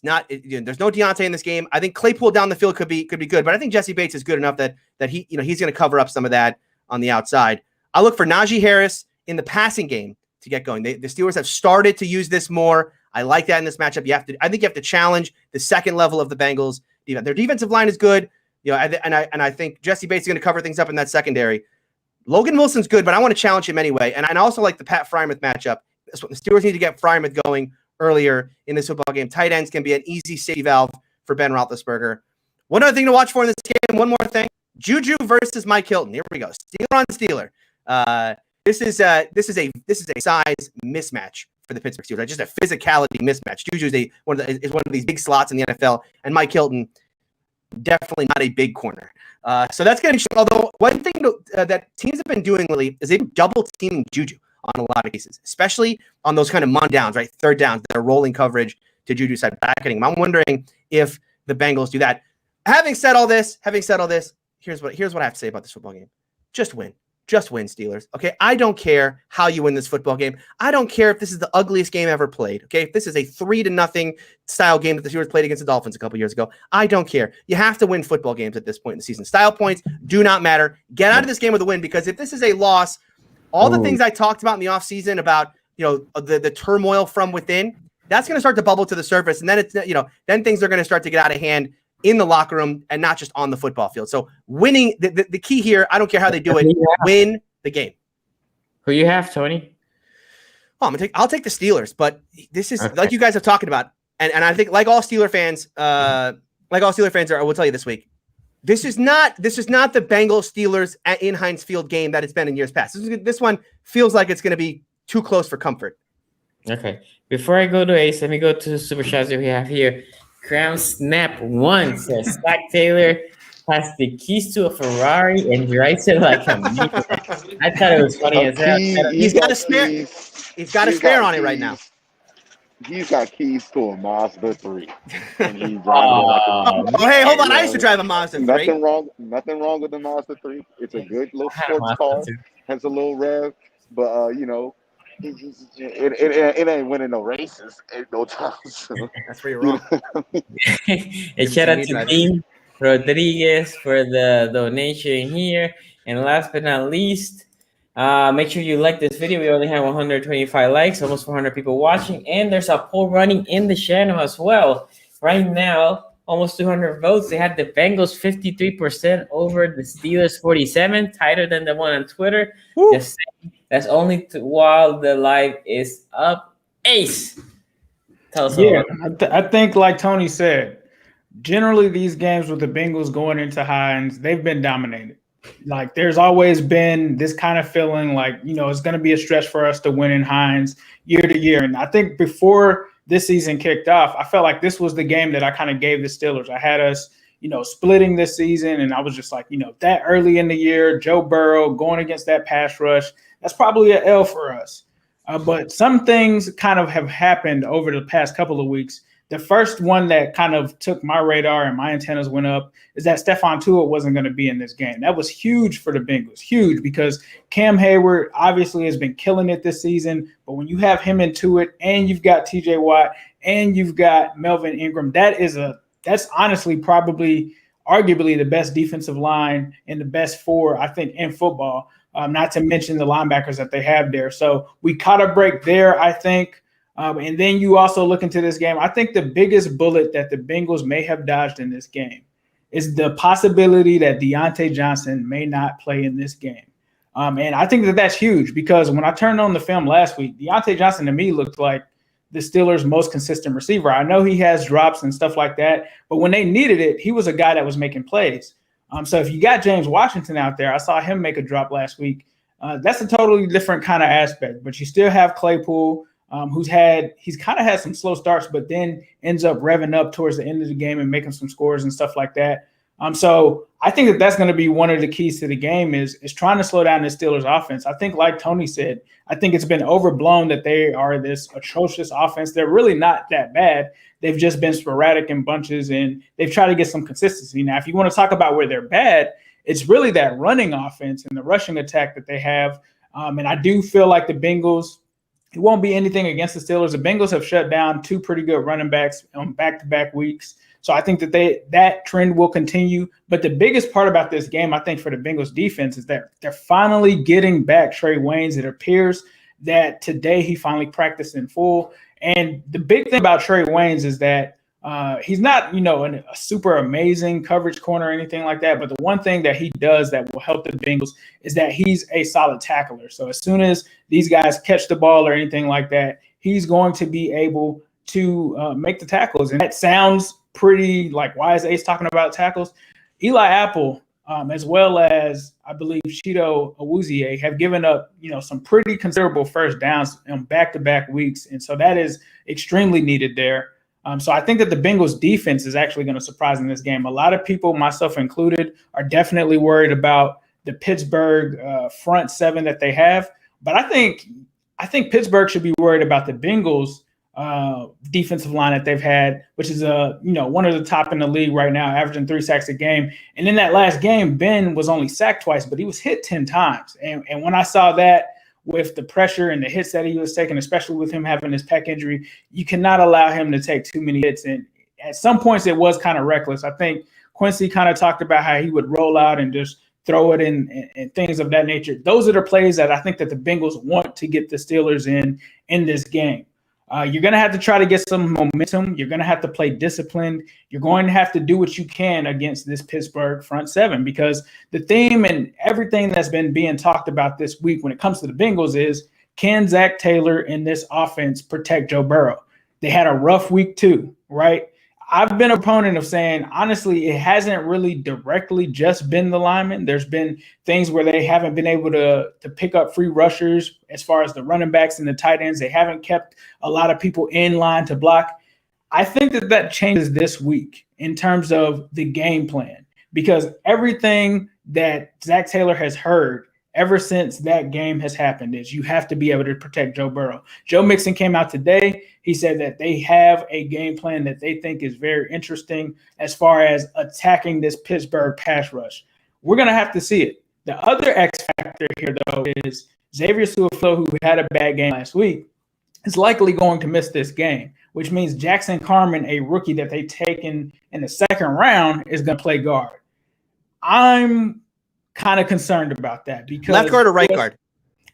Speaker 3: There's no Deontay in this game. I think Claypool down the field could be good, but I think Jesse Bates is good enough that he's going to cover up some of that on the outside. I look for Najee Harris in the passing game to get going. The Steelers have started to use this more. I like that in this matchup. I think you have to challenge the second level of the Bengals defense. Their defensive line is good, and I think Jesse Bates is going to cover things up in that secondary. Logan Wilson's good, but I want to challenge him anyway. And I also like the Pat Freiermuth matchup. The Steelers need to get Freiermuth going earlier in this football game. Tight ends can be an easy safety valve for Ben Roethlisberger. One other thing to watch for in this game, one more thing. Juju versus Mike Hilton. Here we go. Steeler on Steeler. This is a size mismatch for the Pittsburgh Steelers. Just a physicality mismatch. Juju is one of these big slots in the NFL, and Mike Hilton definitely not a big corner. So that's going to be. Although one thing that teams have been doing lately is they've been double teaming Juju on a lot of cases, especially on those kind of money downs, right? Third downs, they're rolling coverage to Juju side, bracketing him. I'm wondering if the Bengals do that. Having said all this, here's what I have to say about this football game. Just win, Steelers. Okay, I don't care how you win this football game. I don't care if this is the ugliest game ever played. Okay, if this is a 3-0 style game that the Steelers played against the Dolphins a couple years ago, I don't care. You have to win football games at this point in the season. Style points do not matter. Get out of this game with a win, because if this is a loss, all the things I talked about in the offseason about the turmoil from within, that's going to start to bubble to the surface, and then then things are going to start to get out of hand in the locker room and not just on the football field. So winning, the key here, I don't care how they do it, win the game.
Speaker 2: Who you have, Tony?
Speaker 3: Oh, I'll take the Steelers, but this is like you guys have talked about, and I think like all Steeler fans, I will tell you this week, this is not the Bengals Steelers in Heinz Field game that it's been in years past. This one feels like it's going to be too close for comfort.
Speaker 2: Okay. Before I go to Ace, let me go to the super chats that we have here. Crown Snap 1 says Stack Taylor has the keys to a Ferrari and drives it like a meter. I thought it was funny as hell.
Speaker 3: He's got a spare. He's got a spare on it right now.
Speaker 5: He's got keys to a Mazda 3. And he's driving it like a
Speaker 3: hey, hold on. I used to drive a Mazda 3.
Speaker 5: Nothing wrong with the Mazda 3. It's a good little sports car. Has a little rev, but it ain't winning no races. Ain't no time soon.
Speaker 3: That's where you're wrong.
Speaker 2: And shout out to Dean Rodriguez for the donation here. And last but not least, make sure you like this video. We only have 125 likes, almost 400 people watching, and there's a poll running in the channel as well. Right now, almost 200 votes. They had the Bengals 53% over the Steelers 47, tighter than the one on Twitter. That's only while the live is up. Ace, tell us.
Speaker 4: Yeah, I think like Tony said, generally these games with the Bengals going into Heinz, they've been dominated. Like there's always been this kind of feeling like, it's going to be a stretch for us to win in Heinz year to year. And I think before this season kicked off, I felt like this was the game that I kind of gave the Steelers. I had us, splitting this season. And I was just like, that early in the year, Joe Burrow going against that pass rush, that's probably an L for us. But some things kind of have happened over the past couple of weeks. The first one that kind of took my radar and my antennas went up is that Stephon Tuitt wasn't going to be in this game. That was huge for the Bengals, huge, because Cam Hayward obviously has been killing it this season. But when you have him and Tuitt and you've got TJ Watt and you've got Melvin Ingram, that's honestly probably arguably the best defensive line and the best four, I think, in football, not to mention the linebackers that they have there. So we caught a break there, I think. And then you also look into this game. I think the biggest bullet that the Bengals may have dodged in this game is the possibility that Deontay Johnson may not play in this game. And I think that's huge because when I turned on the film last week, Deontay Johnson to me looked like the Steelers' most consistent receiver. I know he has drops and stuff like that, but when they needed it, he was a guy that was making plays. So if you got James Washington out there, I saw him make a drop last week. That's a totally different kind of aspect, but you still have Claypool, he's kind of had some slow starts, but then ends up revving up towards the end of the game and making some scores and stuff like that. So I think that's going to be one of the keys to the game is trying to slow down the Steelers offense. I think like Tony said, I think it's been overblown that they are this atrocious offense. They're really not that bad. They've just been sporadic in bunches and they've tried to get some consistency. Now, if you want to talk about where they're bad, it's really that running offense and the rushing attack that they have. And I do feel like the Bengals, it won't be anything against the Steelers. The Bengals have shut down 2 pretty good running backs on back-to-back weeks. So I think that that trend will continue. But the biggest part about this game, I think, for the Bengals defense is that they're finally getting back Trey Waynes. It appears that today he finally practiced in full. And the big thing about Trey Waynes is that he's not, a super amazing coverage corner or anything like that. But the one thing that he does that will help the Bengals is that he's a solid tackler. So as soon as these guys catch the ball or anything like that, he's going to be able to make the tackles. And that sounds pretty like, why is Ace talking about tackles? Eli Apple, as well as I believe Chido Awuzie, have given up, some pretty considerable first downs in back-to-back weeks. And so that is extremely needed there. So I think that the Bengals defense is actually going to surprise in this game. A lot of people, myself included, are definitely worried about the Pittsburgh front seven that they have. But I think Pittsburgh should be worried about the Bengals defensive line that they've had, which is one of the top in the league right now, averaging 3 sacks a game. And in that last game, Ben was only sacked twice, but he was hit 10 times. And when I saw that, with the pressure and the hits that he was taking, especially with him having his pec injury, you cannot allow him to take too many hits. And at some points, it was kind of reckless. I think Quincy kind of talked about how he would roll out and just throw it in and things of that nature. Those are the plays that I think that the Bengals want to get the Steelers in this game. You're going to have to try to get some momentum. You're going to have to play disciplined. You're going to have to do what you can against this Pittsburgh front seven, because the theme and everything that's been being talked about this week when it comes to the Bengals is, can Zach Taylor in this offense protect Joe Burrow? They had a rough week too, right? I've been an opponent of saying, honestly, it hasn't really directly just been the linemen. There's been things where they haven't been able to pick up free rushers as far as the running backs and the tight ends. They haven't kept a lot of people in line to block. I think that changes this week in terms of the game plan, because everything that Zach Taylor has heard ever since that game has happened is you have to be able to protect Joe Burrow. Joe Mixon came out today. He said that they have a game plan that they think is very interesting as far as attacking this Pittsburgh pass rush. We're going to have to see it. The other X factor here, though, is Xavier Su'a-Filo, who had a bad game last week, is likely going to miss this game, which means Jackson Carman, a rookie that they taken in the second round, is going to play guard. I'm kind of concerned about that, because
Speaker 3: left guard or right guard?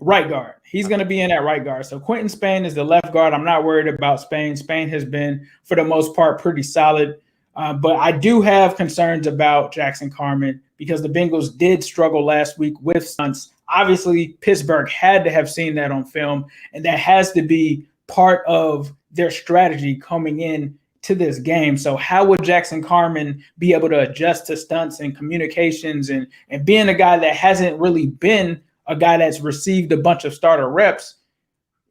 Speaker 4: Right guard. He's going to be in at right guard. So Quentin Spain is the left guard. I'm not worried about Spain. Spain has been, for the most part, pretty solid. But I do have concerns about Jackson Carman, because the Bengals did struggle last week with stunts. Obviously, Pittsburgh had to have seen that on film, and that has to be part of their strategy coming in to this game. So how would Jackson Carman be able to adjust to stunts and communications and being a guy that hasn't really been a guy that's received a bunch of starter reps?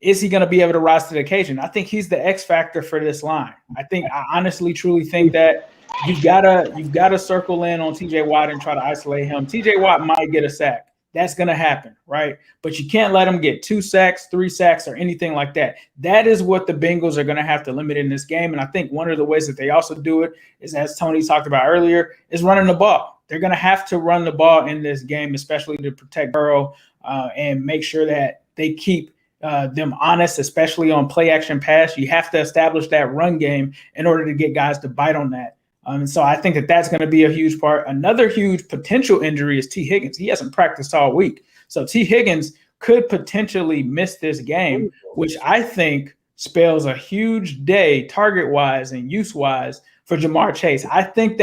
Speaker 4: Is he going to be able to rise to the occasion? I think he's the X factor for this line. I honestly, truly think that you've got to circle in on TJ Watt and try to isolate him. TJ Watt might get a sack. That's going to happen, right? But you can't let him get 2 sacks, 3 sacks, or anything like that. That is what the Bengals are going to have to limit in this game. And I think one of the ways that they also do it is, as Tony talked about earlier, is running the ball. They're going to have to run the ball in this game, especially to protect Burrow and make sure that they keep them honest, especially on play action pass. You have to establish that run game in order to get guys to bite on that. And so I think that that's going to be a huge part. Another huge potential injury is T. Higgins. He hasn't practiced all week. So T. Higgins could potentially miss this game, which I think spells a huge day target-wise and use-wise for Jamar Chase. I think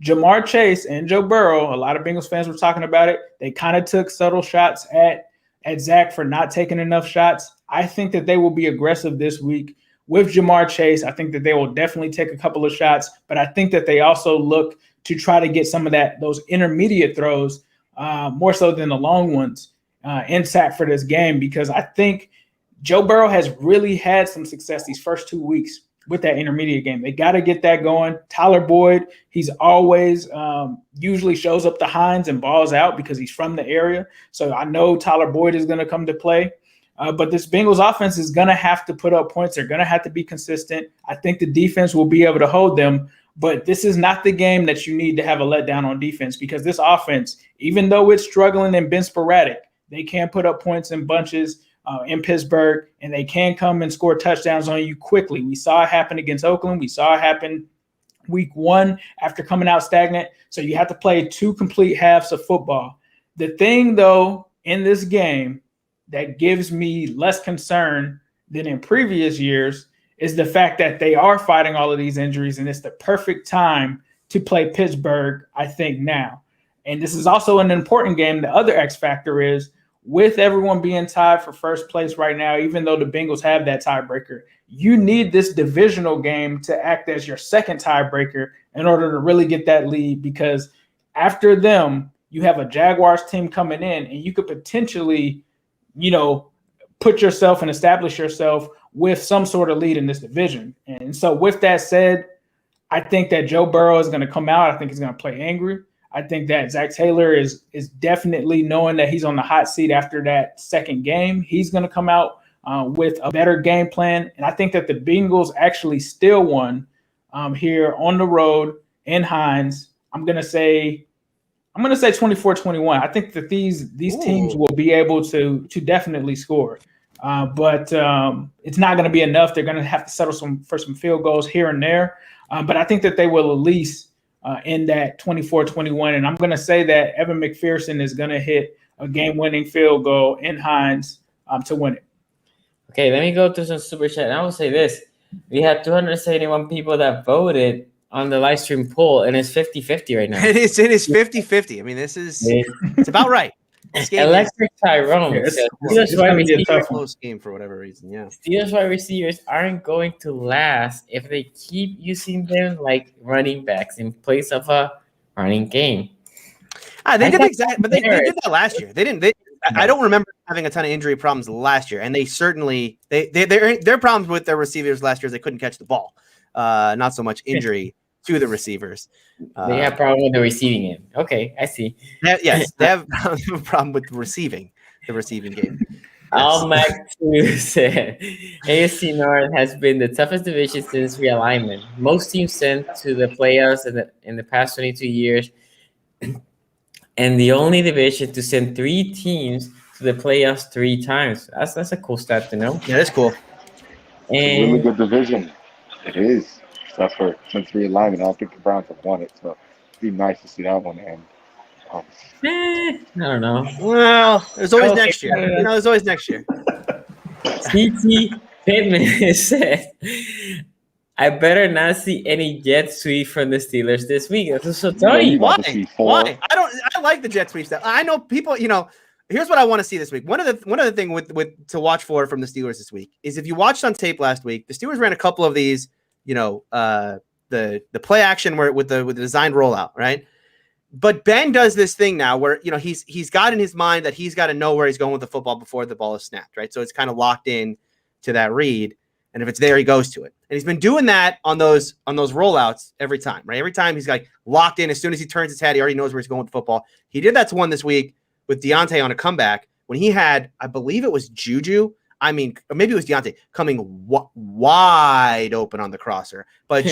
Speaker 4: Jamar Chase and Joe Burrow, a lot of Bengals fans were talking about it. They kind of took subtle shots at Zach for not taking enough shots. I think that they will be aggressive this week with Jamar Chase. I think that they will definitely take a couple of shots, but I think that they also look to try to get some of those intermediate throws more so than the long ones in sack for this game, because I think Joe Burrow has really had some success these first 2 weeks with that intermediate game. They got to get that going. Tyler Boyd, he's always usually shows up to Hines and balls out because he's from the area. So I know Tyler Boyd is going to come to play. But this Bengals offense is going to have to put up points. They're going to have to be consistent. I think the defense will be able to hold them. But this is not the game that you need to have a letdown on defense, because this offense, even though it's struggling and been sporadic, They can put up points in bunches in Pittsburgh, and they can come and score touchdowns on you quickly. We saw it happen against Oakland. We saw it happen week 1 after coming out stagnant. So you have to play 2 complete halves of football. The thing, though, in this game that gives me less concern than in previous years is the fact that they are fighting all of these injuries, and it's the perfect time to play Pittsburgh, I think, now. And this is also an important game. The other X factor is, with everyone being tied for first place right now, even though the Bengals have that tiebreaker, you need this divisional game to act as your second tiebreaker in order to really get that lead, because after them, you have a Jaguars team coming in, and you could potentially, put yourself and establish yourself with some sort of lead in this division. And so with that said, I think that Joe Burrow is going to come out. I think he's going to play angry. I think that Zach Taylor is definitely knowing that he's on the hot seat after that second game. He's going to come out with a better game plan. And I think that the Bengals actually still won here on the road in Hines. I'm going to say 24-21. I think that these teams will be able to definitely score. But it's not going to be enough. They're going to have to settle for some field goals here and there. But I think that they will at least in that 24-21. And I'm going to say that Evan McPherson is going to hit a game-winning field goal in Hines to win it.
Speaker 2: Okay, let me go to some super chat. And I will say this. We had 271 people that voted on the live stream poll, and it's 50-50 right now.
Speaker 3: It is 50-50. I mean, it's about right.
Speaker 2: Electric Tyrone.
Speaker 3: Steelers close game for whatever reason. Yeah.
Speaker 2: Steelers wide receivers aren't going to last if they keep using them like running backs in place of a running game.
Speaker 3: They did that last year. They didn't. I don't remember having a ton of injury problems last year, and they certainly their problems with their receivers last year is they couldn't catch the ball. Not so much injury to the receivers.
Speaker 2: They have a problem with the receiving end. Okay, I see.
Speaker 3: Yes, they have a problem with the receiving game.
Speaker 2: All Mac 2 said, AFC North has been the toughest division since realignment. Most teams sent to the playoffs in the past 22 years, and the only division to send 3 teams to the playoffs 3 times. That's a cool stat to know.
Speaker 3: Yeah, that's cool.
Speaker 2: And
Speaker 5: it's a really good division. It is. Except for since realignment, I don't think the Browns have won it, so it'd be nice to see that one end.
Speaker 2: I don't know.
Speaker 3: Well, there's always next year. There's always next year.
Speaker 2: CT Pittman said, I better not see any jet sweep from the Steelers this week. So Tony,
Speaker 3: why? I like the jet sweep stuff. I know people, here's what I want to see this week. One of the thing with to watch for from the Steelers this week is, if you watched on tape last week, the Steelers ran a couple of these, the play action where with the designed rollout, right? But Ben does this thing now where, he's got in his mind that he's got to know where he's going with the football before the ball is snapped, right? So it's kind of locked in to that read, and if it's there, he goes to it. And he's been doing that on those rollouts every time, right? Every time he's like locked in. As soon as he turns his head, he already knows where he's going with the football. He did that to one this week with Deontay on a comeback when he had, I believe it was Juju. Or maybe it was Deontay coming wide open on the crosser, but he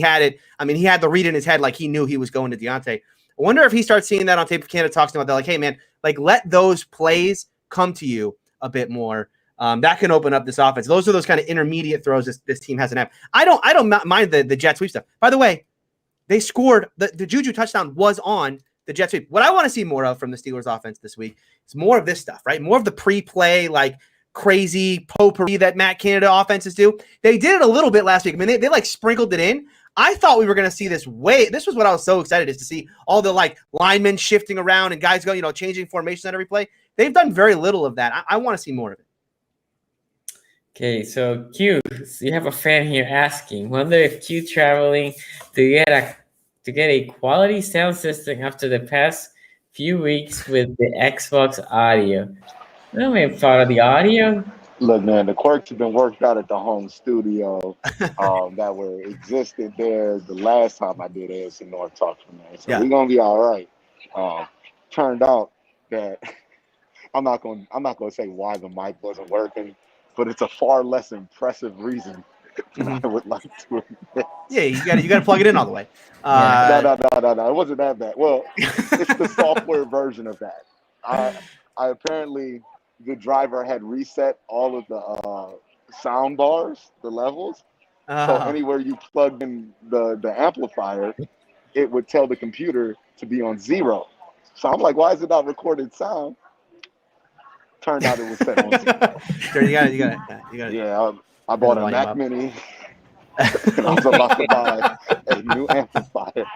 Speaker 3: had it. He had the read in his head, like he knew he was going to Deontay. I wonder if he starts seeing that on tape. Canada talks to him about that, like, hey man, like let those plays come to you a bit more. That can open up this offense. Those are those kind of intermediate throws this team hasn't had. I don't mind the jet sweep stuff. By the way, they scored the Juju touchdown was on the jet sweep. What I want to see more of from the Steelers offense this week is more of this stuff, right? More of the pre-play, like crazy potpourri that Matt Canada offenses do. They did it a little bit last week. They like sprinkled it in. I thought we were going to see this this was what I was so excited, is to see all the like linemen shifting around and guys going, changing formations on every play. They've done very little of that. I want to see more of it.
Speaker 2: Okay, so Q, you have a fan here asking, wonder if Q traveling to get a quality sound system after the past few weeks with the Xbox audio. I may have thought of the audio.
Speaker 5: Look, man, the quirks have been worked out at the home studio that were existed there the last time I did AFC North Talk from there. So we're gonna be all right. Turned out that I'm not gonna say why the mic wasn't working, but it's a far less impressive reason than I would like to admit.
Speaker 3: Yeah, you got to plug it in all the way.
Speaker 5: No, it wasn't that bad. Well, it's the software version of that. apparently the driver had reset all of the sound bars, the levels. So anywhere you plugged in the amplifier, it would tell the computer to be on 0. So I'm like, why is it not recorded sound? Turned out it was set on 0.
Speaker 3: Sure, you got it.
Speaker 5: Yeah, I bought a Mac Mini, and I was about to buy a new amplifier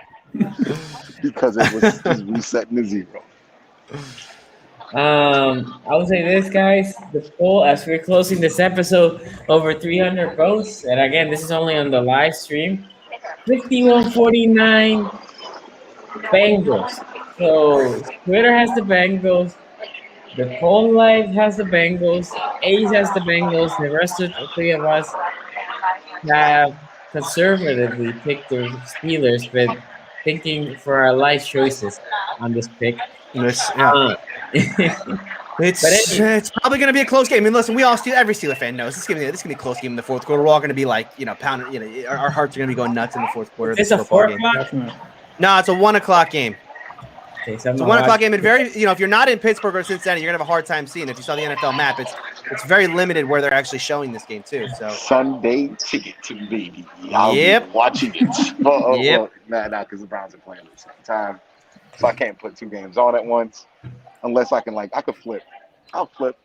Speaker 5: because it was just resetting to 0.
Speaker 2: I would say this, guys. The poll, as we're closing this episode, over 300 votes, and again, this is only on the live stream. 51-49 Bengals. So Twitter has the Bengals. The poll live has the Bengals. Ace has the Bengals. The rest of the three of us have conservatively picked the Steelers, but thinking for our life choices on this pick.
Speaker 3: It's probably going to be a close game. I mean, listen, every Steeler fan knows this is going to be a close game in the fourth quarter. We're all going to be like, pounding. Our hearts are going to be going nuts in the fourth quarter.
Speaker 2: It's a 4 o'clock.
Speaker 3: No, it's a 1 o'clock game.
Speaker 2: Okay, so
Speaker 3: it's a 1 o'clock game, and if you're not in Pittsburgh or Cincinnati, you're gonna have a hard time seeing it. If you saw the NFL map, it's very limited where they're actually showing this game too. So
Speaker 5: Sunday ticket to baby. I'll be watching it. Nah, because the Browns are playing at the same time, so I can't put 2 games on at once unless I could flip. I'll flip.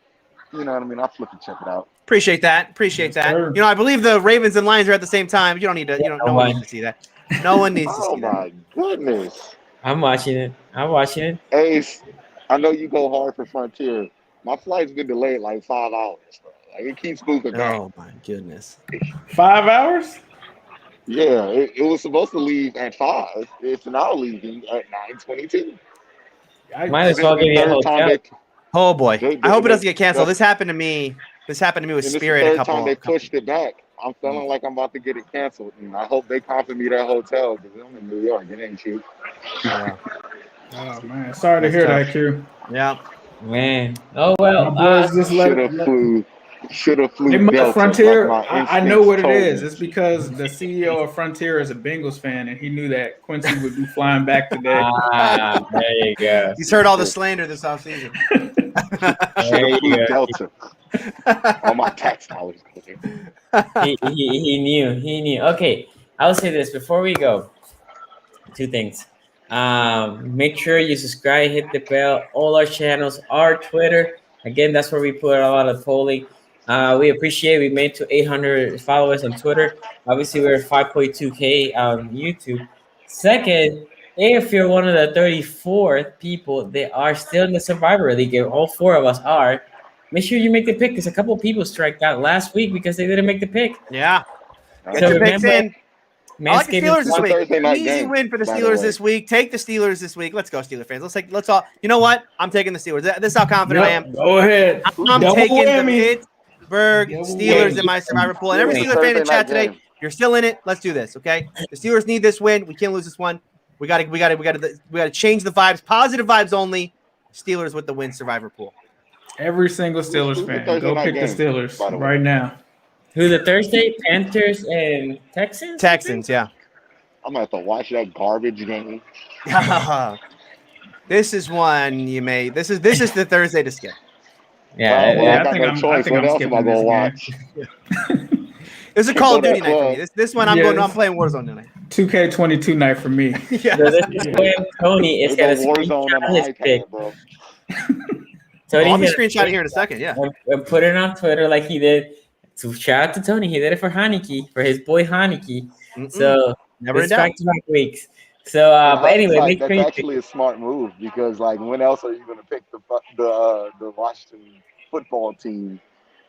Speaker 5: You know what I mean? I'll flip and check it out.
Speaker 3: Appreciate that.
Speaker 4: Sure.
Speaker 3: I believe the Ravens and Lions are at the same time. You don't need to. No one needs to see that. No one needs to see that.
Speaker 5: Oh my goodness.
Speaker 2: I'm watching it.
Speaker 5: Ace, I know you go hard for Frontier. My flight's been delayed like 5 hours. Bro. Like it keeps moving back.
Speaker 3: Oh my goodness.
Speaker 4: 5 hours?
Speaker 5: Yeah, it was supposed to leave at 5. It's now leaving at 9:22.
Speaker 2: Might as well give you a hotel.
Speaker 3: Oh boy. I hope it doesn't get canceled. This happened to me. With Spirit a couple.
Speaker 5: Time they pushed it back. I'm feeling like I'm about to get it canceled, and I hope they comp me that hotel because I'm in New York. It ain't cheap.
Speaker 3: Yeah.
Speaker 4: Oh man, sorry to hear that, Q.
Speaker 3: Yeah,
Speaker 2: man. Oh well.
Speaker 4: My boys just
Speaker 5: should have flew.
Speaker 4: They might Frontier.
Speaker 5: Like
Speaker 4: I know what it is. It's because the CEO of Frontier is a Bengals fan, and he knew that Quincy would be flying back today.
Speaker 2: There you go.
Speaker 3: He's heard all the slander this offseason.
Speaker 2: There you go.
Speaker 5: Delta. All my tax dollars go there.
Speaker 2: He knew. Okay, I'll say this before we go. 2 things. Make sure you subscribe, hit the bell. All our channels, our Twitter. Again, that's where we put a lot of polling. We appreciate we made to 800 followers on Twitter. Obviously, we're at 5.2K on YouTube. Second, if you're one of the 34 people, they are still in the Survivor League. All 4 of us are. Make sure you make the pick because a couple people striked out last week because they didn't make the pick.
Speaker 3: Yeah. Get
Speaker 2: So
Speaker 3: your picks in. I like the
Speaker 2: Manscaped
Speaker 3: Steelers
Speaker 2: is
Speaker 3: this week.
Speaker 5: Thursday night
Speaker 3: Easy
Speaker 5: game,
Speaker 3: win for the
Speaker 5: by the
Speaker 3: Steelers
Speaker 5: way.
Speaker 3: this week. Take the Steelers this week. Let's go, Steeler fans. Let's all. You know what? I'm taking the Steelers. This is how confident I am.
Speaker 4: Go ahead.
Speaker 3: I'm
Speaker 4: Double
Speaker 3: taking
Speaker 4: whammy.
Speaker 3: the Pittsburgh
Speaker 4: Double
Speaker 3: Steelers
Speaker 4: whammy.
Speaker 3: in my Survivor pool. And every
Speaker 2: Thursday
Speaker 3: Steeler fan in the chat
Speaker 5: night
Speaker 3: today,
Speaker 5: game.
Speaker 3: you're still in it. Let's do this, okay? The Steelers need this win. We can't lose this one. We got to change the vibes. Positive vibes only. Steelers with the win Survivor pool.
Speaker 4: Every single Steelers
Speaker 5: Who's the
Speaker 4: fan,
Speaker 5: Thursday
Speaker 4: go
Speaker 5: night
Speaker 4: pick the
Speaker 5: game,
Speaker 4: Steelers
Speaker 5: by the way?
Speaker 4: right now.
Speaker 2: Who the Thursday? Panthers and Texans?
Speaker 3: Texans, yeah.
Speaker 5: I'm gonna have to watch that garbage game.
Speaker 3: This is one you may. This is the Thursday to skip.
Speaker 2: Yeah.
Speaker 5: Well,
Speaker 4: yeah,
Speaker 5: I got no choice. What else am I gonna watch?
Speaker 3: This is a Call of
Speaker 5: Go
Speaker 3: Duty
Speaker 5: that
Speaker 3: night for me. This one I'm
Speaker 4: Yes.
Speaker 3: going. I'm playing Warzone tonight.
Speaker 4: 2K22 night for me.
Speaker 3: Yeah.
Speaker 2: So this is when Tony is
Speaker 5: There's
Speaker 2: going
Speaker 5: no
Speaker 2: to
Speaker 5: Warzone on
Speaker 2: screenshot
Speaker 5: the
Speaker 2: his pick.
Speaker 5: iPad, bro.
Speaker 2: Tony's
Speaker 3: I'll be
Speaker 2: gonna
Speaker 3: screenshotting here in a second. Yeah.
Speaker 2: and put it on Twitter like he did. So shout out to Tony. He did it for Heineke, for his boy Heineke. So
Speaker 3: Never in
Speaker 2: it's
Speaker 3: doubt.
Speaker 2: back-to-back weeks. So, but anyway, make sure
Speaker 5: that's
Speaker 2: you
Speaker 5: actually a smart move because, like, when else are you going to pick the Washington football team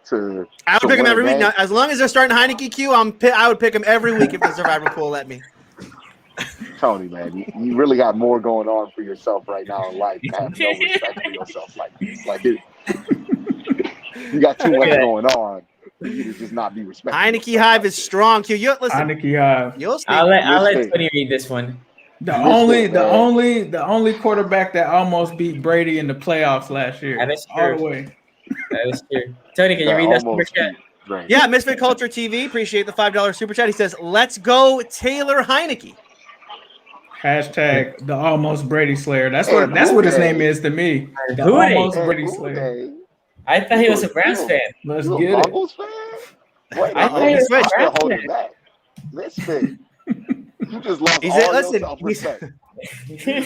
Speaker 5: to?
Speaker 3: I would
Speaker 5: to
Speaker 3: pick him
Speaker 5: win a
Speaker 3: every week.
Speaker 5: game?
Speaker 3: Now, as long as they're starting Heineke Q, I would pick him every week if the Survivor pool let me.
Speaker 5: Tony, man, you really got more going on for yourself right now in life. To have no respect for yourself like this. Like you got too much going on for you to just not be respectful.
Speaker 3: Heineke Hive is strong. Q, listen.
Speaker 4: Heineke Hive.
Speaker 3: You'll see.
Speaker 2: I'll let
Speaker 5: Listen.
Speaker 2: Tony read this one.
Speaker 4: The only quarterback that almost beat Brady in the playoffs last year.
Speaker 2: That is
Speaker 4: All the
Speaker 2: true.
Speaker 4: way.
Speaker 2: That is true. Tony, can you read that super
Speaker 5: Almost
Speaker 2: chat?
Speaker 5: beat Brady.
Speaker 3: Yeah, Misfit Culture TV. Appreciate the $5 super chat. He says, "Let's go, Taylor Heineke."
Speaker 4: Hashtag the almost Brady Slayer. That's what his name is to me. The
Speaker 2: Who they?
Speaker 4: almost
Speaker 5: And
Speaker 4: Brady
Speaker 5: who
Speaker 4: Slayer.
Speaker 5: they?
Speaker 2: I thought he was a Browns fan.
Speaker 4: Let's
Speaker 5: You a
Speaker 4: get it.
Speaker 5: Bengals fan? Wait,
Speaker 2: I thought he was a
Speaker 5: I'm still
Speaker 2: Browns
Speaker 5: holding
Speaker 2: fan.
Speaker 5: back. Listen, you just lost
Speaker 3: He's
Speaker 5: all
Speaker 3: a, listen.
Speaker 5: your self-respect.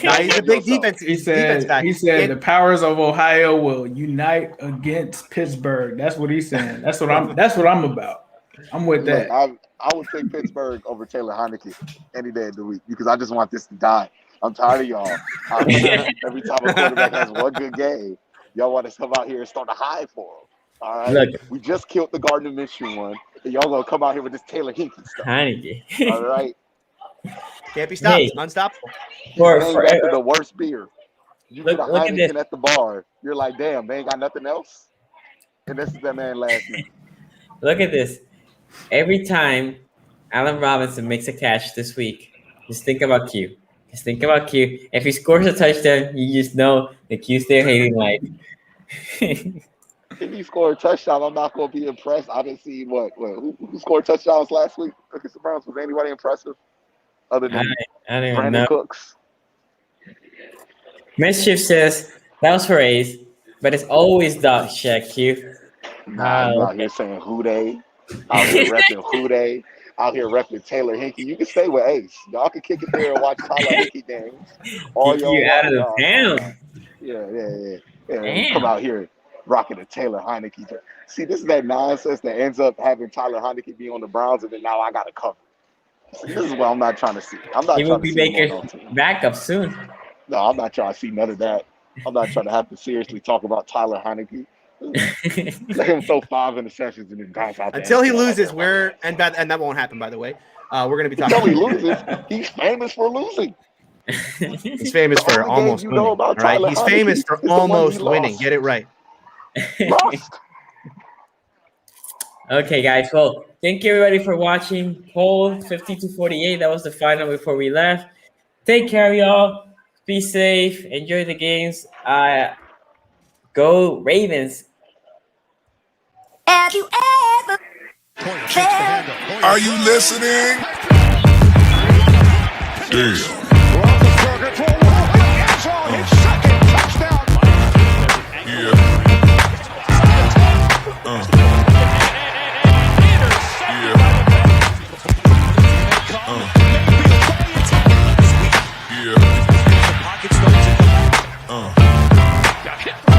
Speaker 3: Nah, he's a big defense.
Speaker 4: He
Speaker 3: Defense
Speaker 4: said
Speaker 3: back.
Speaker 4: the powers of Ohio will unite against Pittsburgh. That's what he's saying. That's what I'm about. I'm with
Speaker 5: Look,
Speaker 4: that.
Speaker 5: I would take Pittsburgh over Taylor Heineke any day of the week because I just want this to die. I'm tired of y'all. Every time a quarterback has one good game, y'all want us to come out here and start a high for him. All right,
Speaker 2: Look.
Speaker 5: we just killed the Gardner Minshew one, and y'all gonna come out here with this Taylor Heineke stuff.
Speaker 2: Heineke.
Speaker 5: All right,
Speaker 3: Can't be stopped.
Speaker 2: Hey.
Speaker 3: Unstoppable.
Speaker 5: named after the worst beer. You
Speaker 2: Look
Speaker 5: get a
Speaker 2: at this.
Speaker 5: Heineken at the bar, you're like, damn, they ain't got nothing else. And this is that man's last name.
Speaker 2: Look at this. Every time Allen Robinson makes a catch this week, just think about Q. Just think about Q. If he scores a touchdown, you just know the Q's there hating life.
Speaker 5: If he scored a touchdown, I'm not going to be impressed. I didn't see who scored touchdowns last week against the Browns. Was anybody impressive other than
Speaker 2: I don't even
Speaker 5: Brandon
Speaker 2: know.
Speaker 5: Cooks?
Speaker 2: Mischief says that was for A's, but it's always dog check Q.
Speaker 5: Nah, you out here saying who they, out here repping who they, out here repping Taylor Heineke. You can stay with Ace. Y'all can kick it there and watch Tyler Heineke games. All
Speaker 2: Kick
Speaker 5: y'all
Speaker 2: you out of the
Speaker 5: want.
Speaker 2: town.
Speaker 5: Yeah. Come out here rocking a Taylor Heineke. See, this is that nonsense that ends up having Tyler Heineke be on the Browns, and then now I got to cover. See, this is what I'm not trying to see. I'm not
Speaker 2: He will
Speaker 5: trying
Speaker 2: be
Speaker 5: to see him
Speaker 2: Baker's
Speaker 5: on no team.
Speaker 2: backup soon.
Speaker 5: No, I'm not trying to see none of that. I'm not trying to have to seriously talk about Tyler Heineke. Let him throw 5 interceptions and then bounce out.
Speaker 3: Until he loses, and that won't happen, by the way. We're going to be talking.
Speaker 5: Until he loses, he's famous for losing.
Speaker 3: He's famous for
Speaker 5: only
Speaker 3: almost
Speaker 5: game you know
Speaker 3: winning.
Speaker 5: about
Speaker 3: All right,
Speaker 5: Tyler
Speaker 3: he's
Speaker 5: Heineke
Speaker 3: famous for
Speaker 5: is the one he
Speaker 3: almost
Speaker 5: lost.
Speaker 3: winning. Get it right.
Speaker 5: Lost.
Speaker 2: Okay, guys. Well, thank you everybody for watching. Poll 50-48. That was the final before we left. Take care, y'all. Be safe. Enjoy the games. Go Ravens.
Speaker 6: Have you ever
Speaker 1: Are you listening? Damn. Yeah. Yeah.